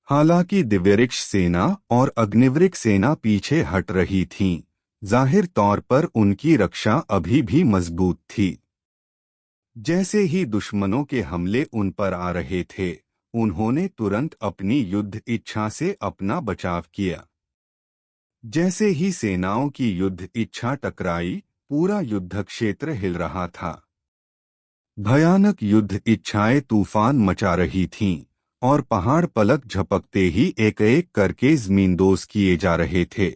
Speaker 4: हालांकि दिव्यऋक्ष सेना और अग्निवृक सेना पीछे हट रही थीं, जाहिर तौर पर उनकी रक्षा अभी भी मजबूत थी। जैसे ही दुश्मनों के हमले उन पर आ रहे थे, उन्होंने तुरंत अपनी युद्ध इच्छा से अपना बचाव किया। जैसे ही सेनाओं की युद्ध इच्छा टकराई, पूरा युद्ध क्षेत्र हिल रहा था। भयानक युद्ध इच्छाएं तूफान मचा रही थीं, और पहाड़ पलक झपकते ही एक एक करके जमींदोज किए जा रहे थे।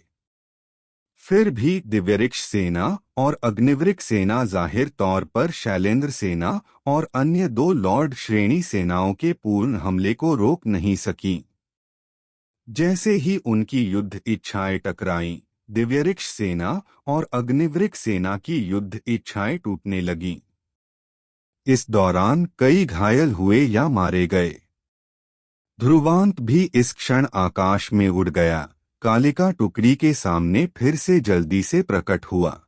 Speaker 4: फिर भी दिव्यऋक्ष सेना और अग्निवृक सेना जाहिर तौर पर शैलेंद्र सेना और अन्य 2 लॉर्ड श्रेणी सेनाओं के पूर्ण हमले को रोक नहीं सकीं। जैसे ही उनकी युद्ध इच्छाएं टकराईं, दिव्यऋक्ष सेना और अग्निवृक सेना की युद्ध इच्छाएं टूटने लगीं। इस दौरान कई घायल हुए या मारे गए। ध्रुवांत भी इस क्षण आकाश में उड़ गया। कालिका टुकड़ी के सामने फिर से जल्दी से प्रकट हुआ।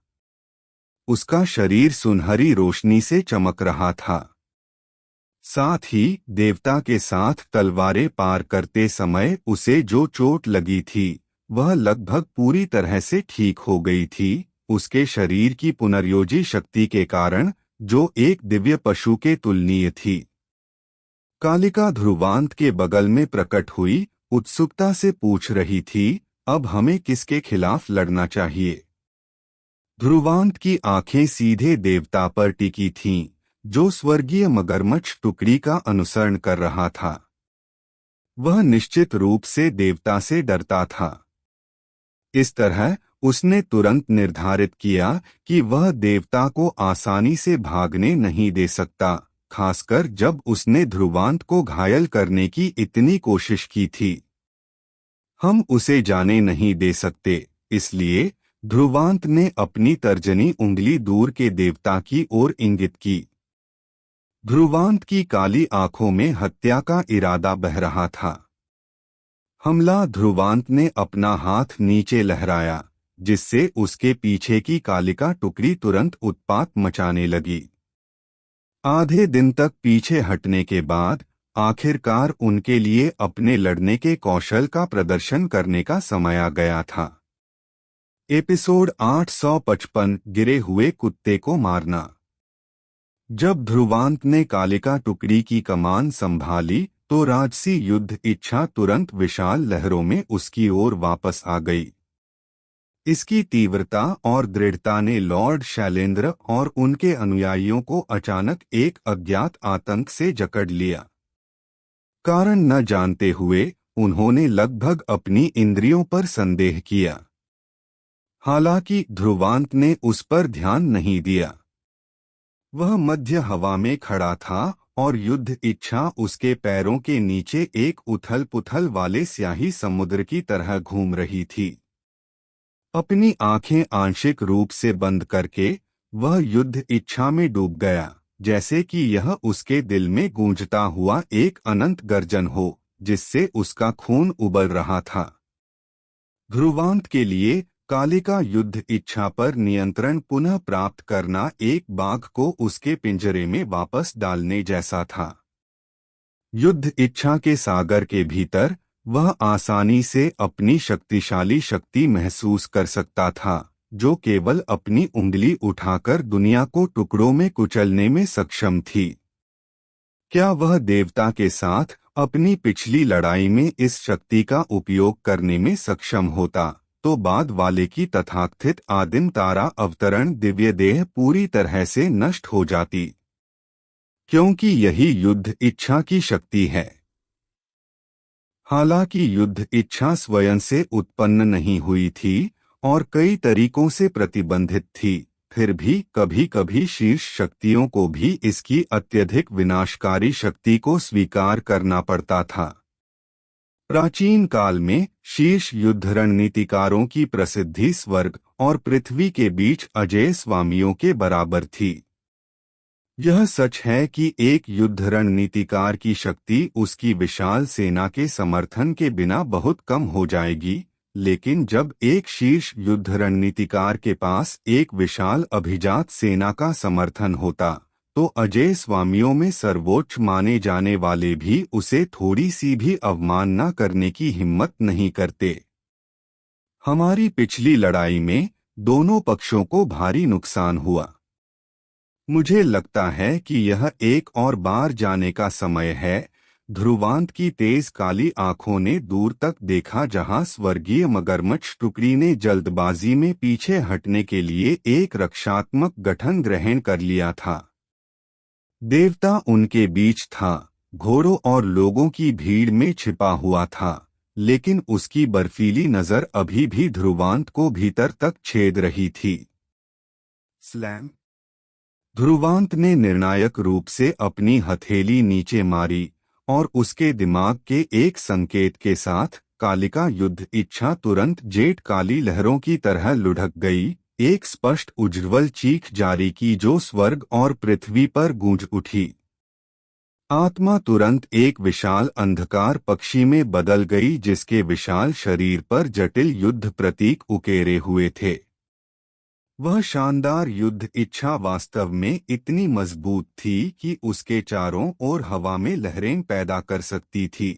Speaker 4: उसका शरीर सुनहरी रोशनी से चमक रहा था। साथ ही देवता के साथ तलवारें पार करते समय उसे जो चोट लगी थी वह लगभग पूरी तरह से ठीक हो गई थी, उसके शरीर की पुनर्योजी शक्ति के कारण, जो एक दिव्य पशु के तुलनीय थी। कालिका ध्रुवांत के बगल में प्रकट हुई, उत्सुकता से पूछ रही थी, अब हमें किसके खिलाफ लड़ना चाहिए? ध्रुवांत की आंखें सीधे देवता पर टिकी थीं, जो स्वर्गीय मगरमच्छ टुकड़ी का अनुसरण कर रहा था। वह निश्चित रूप से देवता से डरता था। इस तरह उसने तुरंत निर्धारित किया कि वह देवता को आसानी से भागने नहीं दे सकता, खासकर जब उसने ध्रुवांत को घायल करने की इतनी कोशिश की थी। हम उसे जाने नहीं दे सकते, इसलिए ध्रुवांत ने अपनी तर्जनी उंगली दूर के देवता की ओर इंगित की। ध्रुवांत की काली आंखों में हत्या का इरादा बह रहा था। हमला ध्रुवांत ने अपना हाथ नीचे लहराया, जिससे उसके पीछे की कालिका टुकड़ी तुरंत उत्पात मचाने लगी। आधे दिन तक पीछे हटने के बाद आखिरकार उनके लिए अपने लड़ने के कौशल का प्रदर्शन करने का समय आ गया था। एपिसोड 855 गिरे हुए कुत्ते को मारना। जब ध्रुवांत ने कालिका टुकड़ी की कमान संभाली तो राजसी युद्ध इच्छा तुरंत विशाल लहरों में उसकी ओर वापस आ गई। इसकी तीव्रता और दृढ़ता ने लॉर्ड शैलेंद्र और उनके अनुयायियों को अचानक एक अज्ञात आतंक से जकड़ लिया। कारण न जानते हुए उन्होंने लगभग अपनी इंद्रियों पर संदेह किया। हालांकि ध्रुवांत ने उस पर ध्यान नहीं दिया। वह मध्य हवा में खड़ा था और युद्ध इच्छा उसके पैरों के नीचे एक उथल-पुथल वाले स्याही समुद्र की तरह घूम रही थी। अपनी आंखें आंशिक रूप से बंद करके वह युद्ध इच्छा में डूब गया, जैसे कि यह उसके दिल में गूंजता हुआ एक अनंत गर्जन हो, जिससे उसका खून उबल रहा था। ध्रुवांत के लिए कालिका युद्ध इच्छा पर नियंत्रण पुनः प्राप्त करना एक बाघ को उसके पिंजरे में वापस डालने जैसा था। युद्ध इच्छा के सागर के भीतर वह आसानी से अपनी शक्तिशाली शक्ति महसूस कर सकता था, जो केवल अपनी उंगली उठाकर दुनिया को टुकड़ों में कुचलने में सक्षम थी। क्या वह देवता के साथ अपनी पिछली लड़ाई में इस शक्ति का उपयोग करने में सक्षम होता, तो बाद वाले की तथाकथित आदिम तारा अवतरण दिव्य देह पूरी तरह से नष्ट हो जाती, क्योंकि यही युद्ध इच्छा की शक्ति है। हालांकि युद्ध इच्छा स्वयं से उत्पन्न नहीं हुई थी और कई तरीकों से प्रतिबंधित थी, फिर भी कभी-कभी शीर्ष शक्तियों को भी इसकी अत्यधिक विनाशकारी शक्ति को स्वीकार करना पड़ता था। प्राचीन काल में शीर्ष युद्ध रणनीतिकारों की प्रसिद्धि स्वर्ग और पृथ्वी के बीच अजेय स्वामियों के बराबर थी। यह सच है कि एक युद्ध रणनीतिकार की शक्ति उसकी विशाल सेना के समर्थन के बिना बहुत कम हो जाएगी, लेकिन जब एक शीर्ष युद्ध रणनीतिकार के पास एक विशाल अभिजात सेना का समर्थन होता, तो अजेय स्वामियों में सर्वोच्च माने जाने वाले भी उसे थोड़ी सी भी अवमानना करने की हिम्मत नहीं करते। हमारी पिछली लड़ाई में दोनों पक्षों को भारी नुकसान हुआ। मुझे लगता है कि यह एक और बार जाने का समय है। ध्रुवांत की तेज काली आंखों ने दूर तक देखा, जहां स्वर्गीय मगरमच्छ टुकड़ी ने जल्दबाजी में पीछे हटने के लिए एक रक्षात्मक गठन ग्रहण कर लिया था। देवता उनके बीच था, घोड़ों और लोगों की भीड़ में छिपा हुआ था, लेकिन उसकी बर्फीली नजर अभी भी ध्रुवांत को भीतर तक छेद रही थी। स्लैम। ध्रुवांत ने निर्णायक रूप से अपनी हथेली नीचे मारी और उसके दिमाग के एक संकेत के साथ कालिका युद्ध इच्छा तुरंत जेठ काली लहरों की तरह लुढ़क गई, एक स्पष्ट उज्ज्वल चीख जारी की जो स्वर्ग और पृथ्वी पर गूंज उठी। आत्मा तुरंत एक विशाल अंधकार पक्षी में बदल गई जिसके विशाल शरीर पर जटिल युद्ध प्रतीक उकेरे हुए थे। वह शानदार युद्ध इच्छा वास्तव में इतनी मजबूत थी कि उसके चारों ओर हवा में लहरें पैदा कर सकती थी।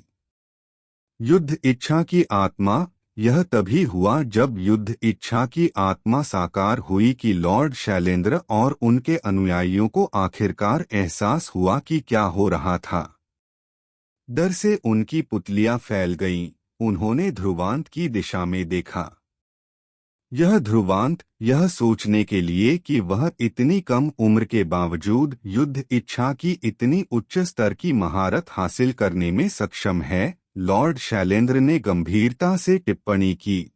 Speaker 4: युद्ध इच्छा की आत्मा। यह तभी हुआ जब युद्ध इच्छा की आत्मा साकार हुई कि लॉर्ड शैलेंद्र और उनके अनुयायियों को आखिरकार एहसास हुआ कि क्या हो रहा था। डर से उनकी पुतलियां फैल गईं। उन्होंने ध्रुवांत की दिशा में देखा। यह ध्रुवांत यह सोचने के लिए कि वह इतनी कम उम्र के बावजूद युद्ध इच्छा की इतनी उच्च स्तर की महारत हासिल करने में सक्षम है, लॉर्ड शैलेंद्र ने गंभीरता से टिप्पणी की।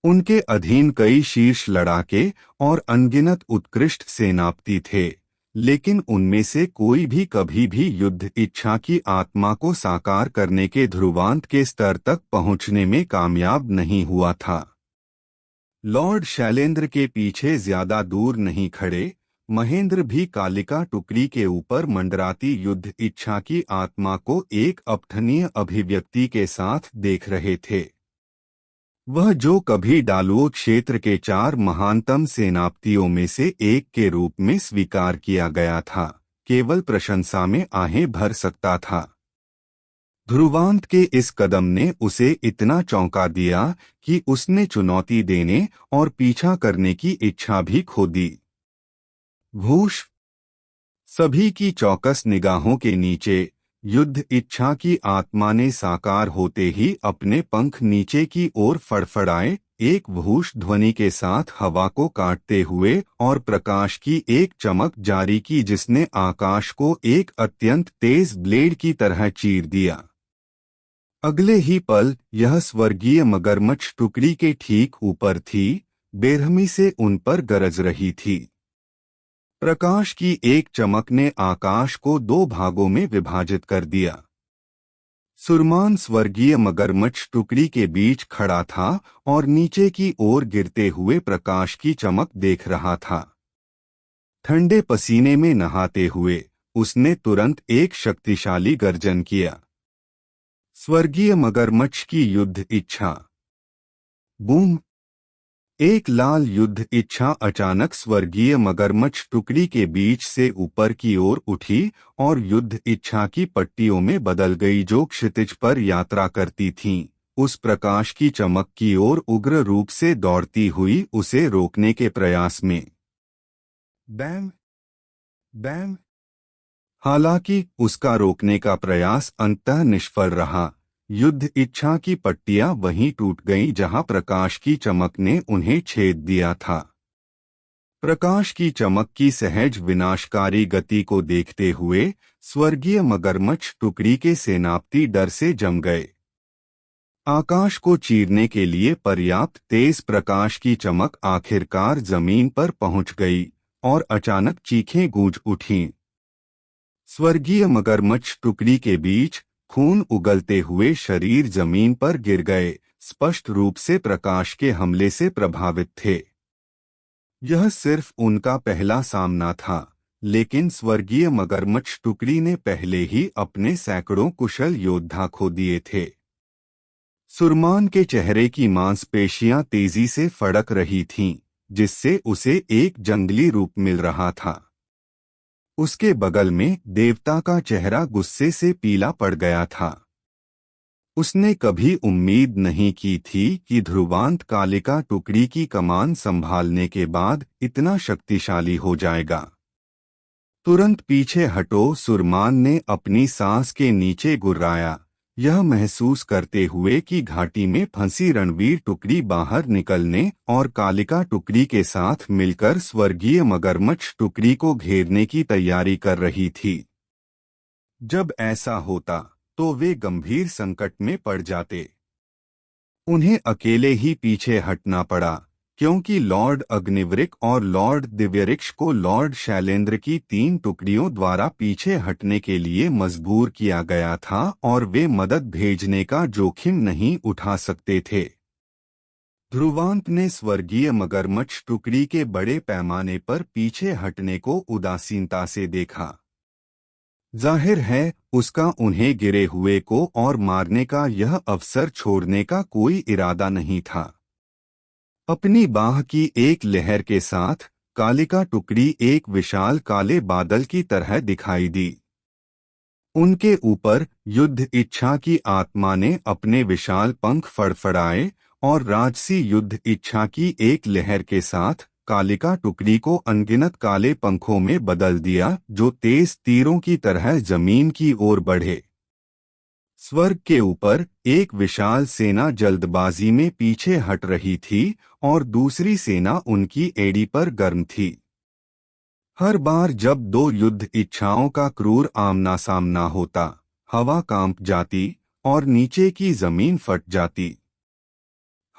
Speaker 4: उनके अधीन कई शीर्ष लड़ाके और अनगिनत उत्कृष्ट सेनापति थे, लेकिन उनमें से कोई भी कभी भी युद्ध इच्छा की आत्मा को साकार करने के ध्रुवांत के स्तर तक पहुंचने में कामयाब नहीं हुआ था। लॉर्ड शैलेंद्र के पीछे ज्यादा दूर नहीं खड़े महेंद्र भी कालिका टुकड़ी के ऊपर मंडराती युद्ध इच्छा की आत्मा को एक अपठनीय अभिव्यक्ति के साथ देख रहे थे। वह जो कभी डालुओ क्षेत्र के 4 महानतम सेनापतियों में से एक के रूप में स्वीकार किया गया था, केवल प्रशंसा में आहें भर सकता था। ध्रुवांत के इस कदम ने उसे इतना चौंका दिया कि उसने चुनौती देने और पीछा करने की इच्छा भी खो दी। भूष। सभी की चौकस निगाहों के नीचे युद्ध इच्छा की आत्मा ने साकार होते ही अपने पंख नीचे की ओर फड़फड़ाए, एक भूष ध्वनि के साथ हवा को काटते हुए और प्रकाश की एक चमक जारी की जिसने आकाश को एक अत्यंत तेज ब्लेड की तरह चीर दिया। अगले ही पल यह स्वर्गीय मगरमच्छ टुकड़ी के ठीक ऊपर थी, बेरहमी से उन पर गरज रही थी। प्रकाश की एक चमक ने आकाश को 2 भागों में विभाजित कर दिया। सुरमान स्वर्गीय मगरमच्छ टुकड़ी के बीच खड़ा था और नीचे की ओर गिरते हुए प्रकाश की चमक देख रहा था। ठंडे पसीने में नहाते हुए उसने तुरंत एक शक्तिशाली गर्जन किया। स्वर्गीय मगरमच्छ की युद्ध इच्छा। बूम। एक लाल युद्ध इच्छा अचानक स्वर्गीय मगरमच्छ टुकड़ी के बीच से ऊपर की ओर उठी और युद्ध इच्छा की पट्टियों में बदल गई जो क्षितिज पर यात्रा करती थीं। उस प्रकाश की चमक की ओर उग्र रूप से दौड़ती हुई उसे रोकने के प्रयास में। बैम बैम। हालांकि उसका रोकने का प्रयास अंततः निष्फल रहा। युद्ध इच्छा की पट्टियां वहीं टूट गईं जहां प्रकाश की चमक ने उन्हें छेद दिया था। प्रकाश की चमक की सहज विनाशकारी गति को देखते हुए स्वर्गीय मगरमच्छ टुकड़ी के सेनापति डर से जम गए। आकाश को चीरने के लिए पर्याप्त तेज प्रकाश की चमक आखिरकार जमीन पर पहुंच गई और अचानक चीखें गूंज उठीं। स्वर्गीय मगरमच्छ टुकड़ी के बीच खून उगलते हुए शरीर जमीन पर गिर गए, स्पष्ट रूप से प्रकाश के हमले से प्रभावित थे। यह सिर्फ उनका पहला सामना था, लेकिन स्वर्गीय मगरमच्छ टुकड़ी ने पहले ही अपने सैकड़ों कुशल योद्धा खो दिए थे। सुरमान के चेहरे की मांसपेशियां तेजी से फड़क रही थीं, जिससे उसे एक जंगली रूप मिल रहा था। उसके बगल में देवता का चेहरा गुस्से से पीला पड़ गया था। उसने कभी उम्मीद नहीं की थी कि ध्रुवांत कालिका टुकड़ी की कमान संभालने के बाद इतना शक्तिशाली हो जाएगा। तुरंत पीछे हटो, सुरमान ने अपनी सांस के नीचे गुर्राया, यह महसूस करते हुए कि घाटी में फंसी रणवीर टुकड़ी बाहर निकलने और कालिका टुकड़ी के साथ मिलकर स्वर्गीय मगरमच्छ टुकड़ी को घेरने की तैयारी कर रही थी। जब ऐसा होता तो वे गंभीर संकट में पड़ जाते। उन्हें अकेले ही पीछे हटना पड़ा, क्योंकि लॉर्ड अग्निवृक और लॉर्ड दिव्यऋक्ष को लॉर्ड शैलेंद्र की 3 टुकड़ियों द्वारा पीछे हटने के लिए मजबूर किया गया था और वे मदद भेजने का जोखिम नहीं उठा सकते थे। ध्रुवांत ने स्वर्गीय मगरमच्छ टुकड़ी के बड़े पैमाने पर पीछे हटने को उदासीनता से देखा। जाहिर है उसका उन्हें गिरे हुए को और मारने का यह अवसर छोड़ने का कोई इरादा नहीं था। अपनी बाह की एक लहर के साथ कालिका टुकड़ी एक विशाल काले बादल की तरह दिखाई दी। उनके ऊपर युद्ध इच्छा की आत्मा ने अपने विशाल पंख फड़फड़ाए और राजसी युद्ध इच्छा की एक लहर के साथ कालिका टुकड़ी को अनगिनत काले पंखों में बदल दिया जो तेज तीरों की तरह जमीन की ओर बढ़े। स्वर्ग के ऊपर एक विशाल सेना जल्दबाजी में पीछे हट रही थी और दूसरी सेना उनकी एड़ी पर गर्म थी। हर बार जब दो युद्ध इच्छाओं का क्रूर आमना सामना होता, हवा कांप जाती और नीचे की जमीन फट जाती।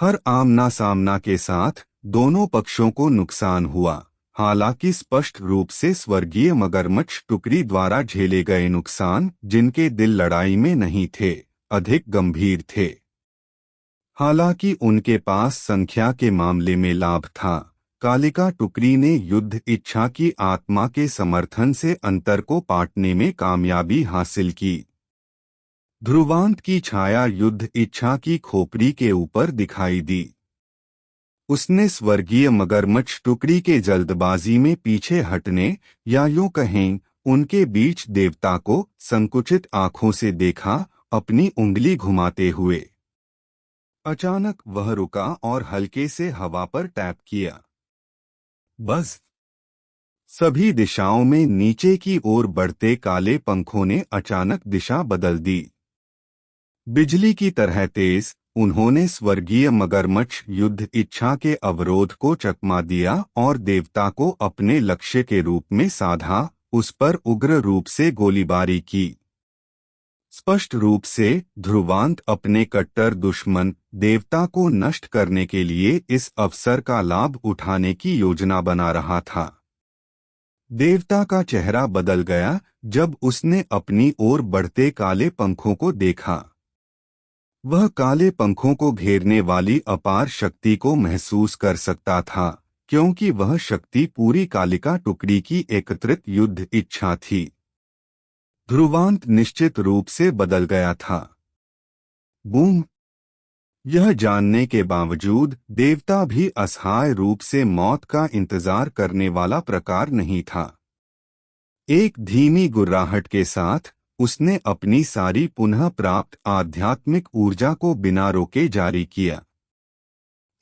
Speaker 4: हर आमना सामना के साथ दोनों पक्षों को नुकसान हुआ, हालांकि स्पष्ट रूप से स्वर्गीय मगरमच्छ टुकड़ी द्वारा झेले गए नुकसान, जिनके दिल लड़ाई में नहीं थे, अधिक गंभीर थे। हालांकि उनके पास संख्या के मामले में लाभ था, कालिका टुकड़ी ने युद्ध इच्छा की आत्मा के समर्थन से अंतर को पाटने में कामयाबी हासिल की। ध्रुवांत की छाया युद्ध इच्छा की खोपड़ी के ऊपर दिखाई दी। उसने स्वर्गीय मगरमच्छ टुकड़ी के जल्दबाजी में पीछे हटने या यूं कहें उनके बीच देवता को संकुचित आंखों से देखा, अपनी उंगली घुमाते हुए। अचानक वह रुका और हल्के से हवा पर टैप किया। बस सभी दिशाओं में नीचे की ओर बढ़ते काले पंखों ने अचानक दिशा बदल दी। बिजली की तरह तेज उन्होंने स्वर्गीय मगरमच्छ युद्ध इच्छा के अवरोध को चकमा दिया और देवता को अपने लक्ष्य के रूप में साधा, उस पर उग्र रूप से गोलीबारी की। स्पष्ट रूप से ध्रुवांत अपने कट्टर दुश्मन देवता को नष्ट करने के लिए इस अवसर का लाभ उठाने की योजना बना रहा था। देवता का चेहरा बदल गया जब उसने अपनी ओर बढ़ते काले पंखों को देखा। वह काले पंखों को घेरने वाली अपार शक्ति को महसूस कर सकता था, क्योंकि वह शक्ति पूरी कालिका टुकड़ी की एकत्रित युद्ध इच्छा थी। ध्रुवांत निश्चित रूप से बदल गया था। बूम! यह जानने के बावजूद देवता भी असहाय रूप से मौत का इंतजार करने वाला प्रकार नहीं था। एक धीमी गुर्राहट के साथ उसने अपनी सारी पुनः प्राप्त आध्यात्मिक ऊर्जा को बिना रोके जारी किया।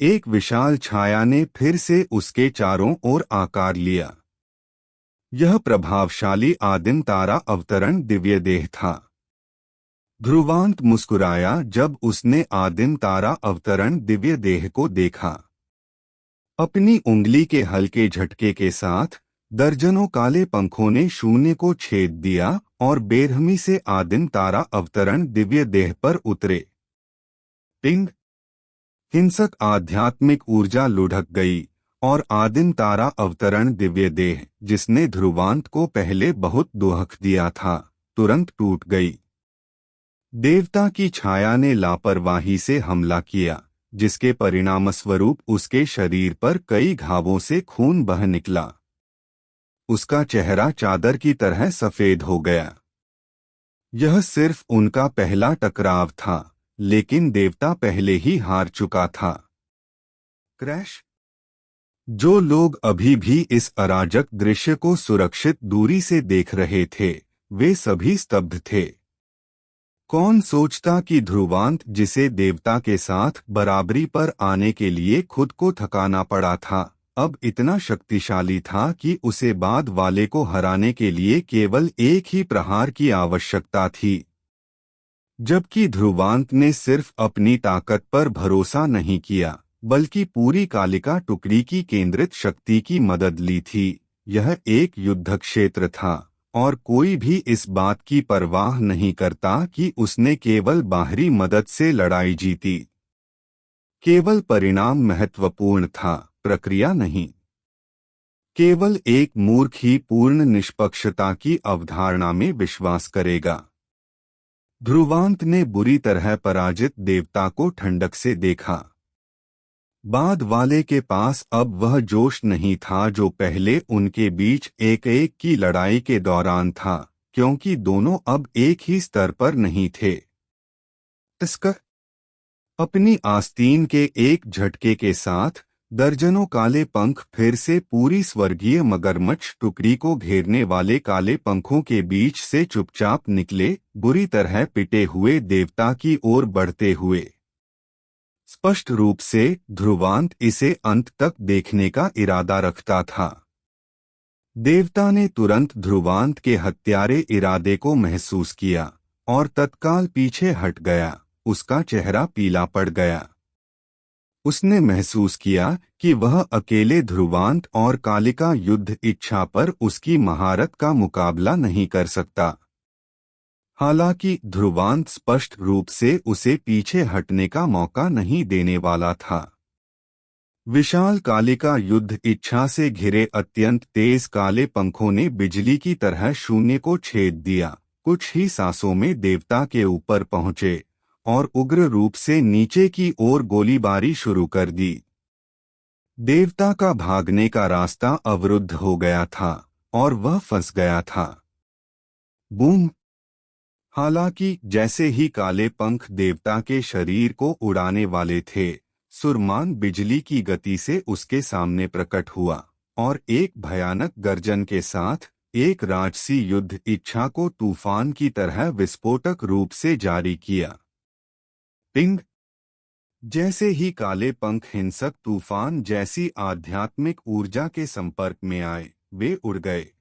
Speaker 4: एक विशाल छाया ने फिर से उसके चारों ओर आकार लिया। यह प्रभावशाली आदिम तारा अवतरण दिव्य देह था। ध्रुवांत मुस्कुराया जब उसने आदिम तारा अवतरण दिव्य देह को देखा। अपनी उंगली के हल्के झटके के साथ दर्जनों काले पंखों ने शून्य को छेद दिया और बेरहमी से आदिम तारा अवतरण दिव्य देह पर उतरे। टिंग! हिंसक आध्यात्मिक ऊर्जा लुढ़क गई और आदिम तारा अवतरण दिव्य देह, जिसने ध्रुवांत को पहले बहुत दुख दिया था, तुरंत टूट गई। देवता की छाया ने लापरवाही से हमला किया, जिसके परिणामस्वरूप उसके शरीर पर कई घावों से खून बह निकला। उसका चेहरा चादर की तरह सफेद हो गया। यह सिर्फ उनका पहला टकराव था, लेकिन देवता पहले ही हार चुका था। क्रैश! जो लोग अभी भी इस अराजक दृश्य को सुरक्षित दूरी से देख रहे थे, वे सभी स्तब्ध थे। कौन सोचता कि ध्रुवांत, जिसे देवता के साथ बराबरी पर आने के लिए खुद को थकाना पड़ा था, अब इतना शक्तिशाली था कि उसे बाद वाले को हराने के लिए केवल एक ही प्रहार की आवश्यकता थी। जबकि ध्रुवांत ने सिर्फ अपनी ताकत पर भरोसा नहीं किया, बल्कि पूरी कालिका टुकड़ी की केंद्रित शक्ति की मदद ली थी। यह एक युद्ध क्षेत्र था और कोई भी इस बात की परवाह नहीं करता कि उसने केवल बाहरी मदद से लड़ाई जीती। केवल परिणाम महत्वपूर्ण था, प्रक्रिया नहीं। केवल एक मूर्ख ही पूर्ण निष्पक्षता की अवधारणा में विश्वास करेगा। ध्रुवांत ने बुरी तरह पराजित देवता को ठंडक से देखा। बाद वाले के पास अब वह जोश नहीं था जो पहले उनके बीच एक-एक की लड़ाई के दौरान था, क्योंकि दोनों अब एक ही स्तर पर नहीं थे। इसका अपनी आस्तीन के एक झटके के साथ दर्जनों काले पंख फिर से पूरी स्वर्गीय मगरमच्छ टुकड़ी को घेरने वाले काले पंखों के बीच से चुपचाप निकले, बुरी तरह पिटे हुए देवता की ओर बढ़ते हुए। स्पष्ट रूप से ध्रुवांत इसे अंत तक देखने का इरादा रखता था। देवता ने तुरंत ध्रुवांत के हत्यारे इरादे को महसूस किया और तत्काल पीछे हट गया। उसका चेहरा पीला पड़ गया। उसने महसूस किया कि वह अकेले ध्रुवांत और कालिका युद्ध इच्छा पर उसकी महारत का मुकाबला नहीं कर सकता। हालांकि ध्रुवांत स्पष्ट रूप से उसे पीछे हटने का मौका नहीं देने वाला था। विशाल कालिका युद्ध इच्छा से घिरे अत्यंत तेज काले पंखों ने बिजली की तरह शून्य को छेद दिया। कुछ ही सांसों में देवता के ऊपर पहुंचे और उग्र रूप से नीचे की ओर गोलीबारी शुरू कर दी। देवता का भागने का रास्ता अवरुद्ध हो गया था और वह फंस गया था। बूम! हालांकि जैसे ही काले पंख देवता के शरीर को उड़ाने वाले थे, सुरमान बिजली की गति से उसके सामने प्रकट हुआ और एक भयानक गर्जन के साथ एक राजसी युद्ध इच्छा को तूफान की तरह विस्फोटक रूप से जारी किया। पिंग! जैसे ही काले पंख हिंसक तूफान जैसी आध्यात्मिक ऊर्जा के संपर्क में आए, वे उड़ गए।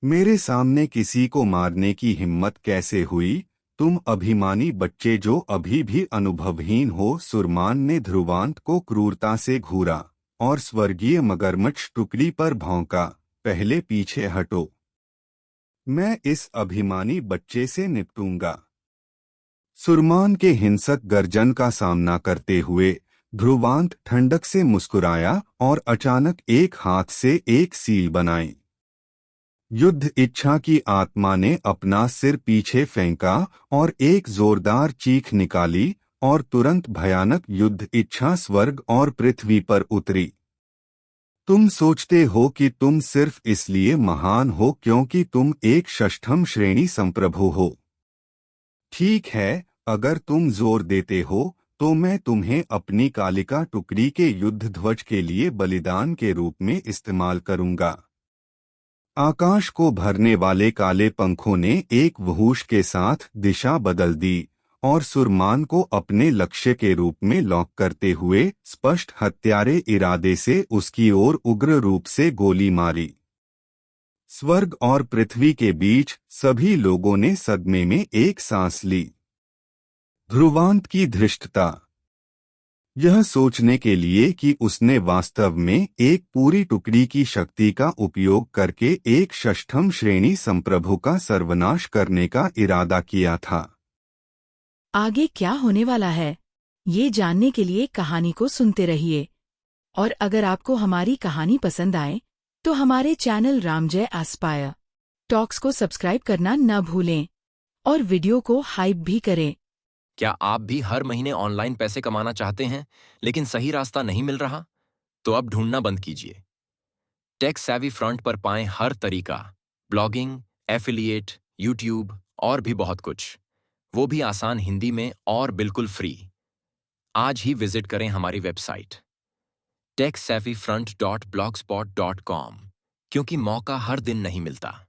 Speaker 4: मेरे सामने किसी को मारने की हिम्मत कैसे हुई, तुम अभिमानी बच्चे जो अभी भी अनुभवहीन हो। सुरमान ने ध्रुवांत को क्रूरता से घूरा और स्वर्गीय मगरमच्छ टुकड़ी पर भौंका, पहले पीछे हटो, मैं इस अभिमानी बच्चे से निपटूंगा। सुरमान के हिंसक गर्जन का सामना करते हुए ध्रुवांत ठंडक से मुस्कुराया और अचानक एक हाथ से एक सील बनाई। युद्ध इच्छा की आत्मा ने अपना सिर पीछे फेंका और एक जोरदार चीख निकाली और तुरंत भयानक युद्ध इच्छा स्वर्ग और पृथ्वी पर उतरी। तुम सोचते हो कि तुम सिर्फ इसलिए महान हो क्योंकि तुम एक षष्ठम श्रेणी संप्रभु हो। ठीक है, अगर तुम जोर देते हो तो मैं तुम्हें अपनी कालिका टुकड़ी के युद्ध ध्वज के लिए बलिदान के रूप में इस्तेमाल करूंगा। आकाश को भरने वाले काले पंखों ने एक वहूश के साथ दिशा बदल दी और सुरमान को अपने लक्ष्य के रूप में लॉक करते हुए स्पष्ट हत्यारे इरादे से उसकी ओर उग्र रूप से गोली मारी। स्वर्ग और पृथ्वी के बीच सभी लोगों ने सदमे में एक सांस ली। ध्रुवांत की धृष्टता, यह सोचने के लिए कि उसने वास्तव में एक पूरी टुकड़ी की शक्ति का उपयोग करके एक षष्ठम श्रेणी संप्रभु का सर्वनाश करने का इरादा किया था।
Speaker 5: आगे क्या होने वाला है, ये जानने के लिए कहानी को सुनते रहिए। और अगर आपको हमारी कहानी पसंद आए तो हमारे चैनल रामजय एस्पायर टॉक्स को सब्सक्राइब करना न भूलें और वीडियो को हाइप भी करें।
Speaker 6: क्या आप भी हर महीने ऑनलाइन पैसे कमाना चाहते हैं लेकिन सही रास्ता नहीं मिल रहा? तो अब ढूंढना बंद कीजिए। टेक सैवी फ्रंट पर पाएं हर तरीका, ब्लॉगिंग, एफिलिएट, यूट्यूब और भी बहुत कुछ, वो भी आसान हिंदी में और बिल्कुल फ्री। आज ही विजिट करें हमारी वेबसाइट techsavvyfront.blogspot.com, क्योंकि मौका हर दिन नहीं मिलता।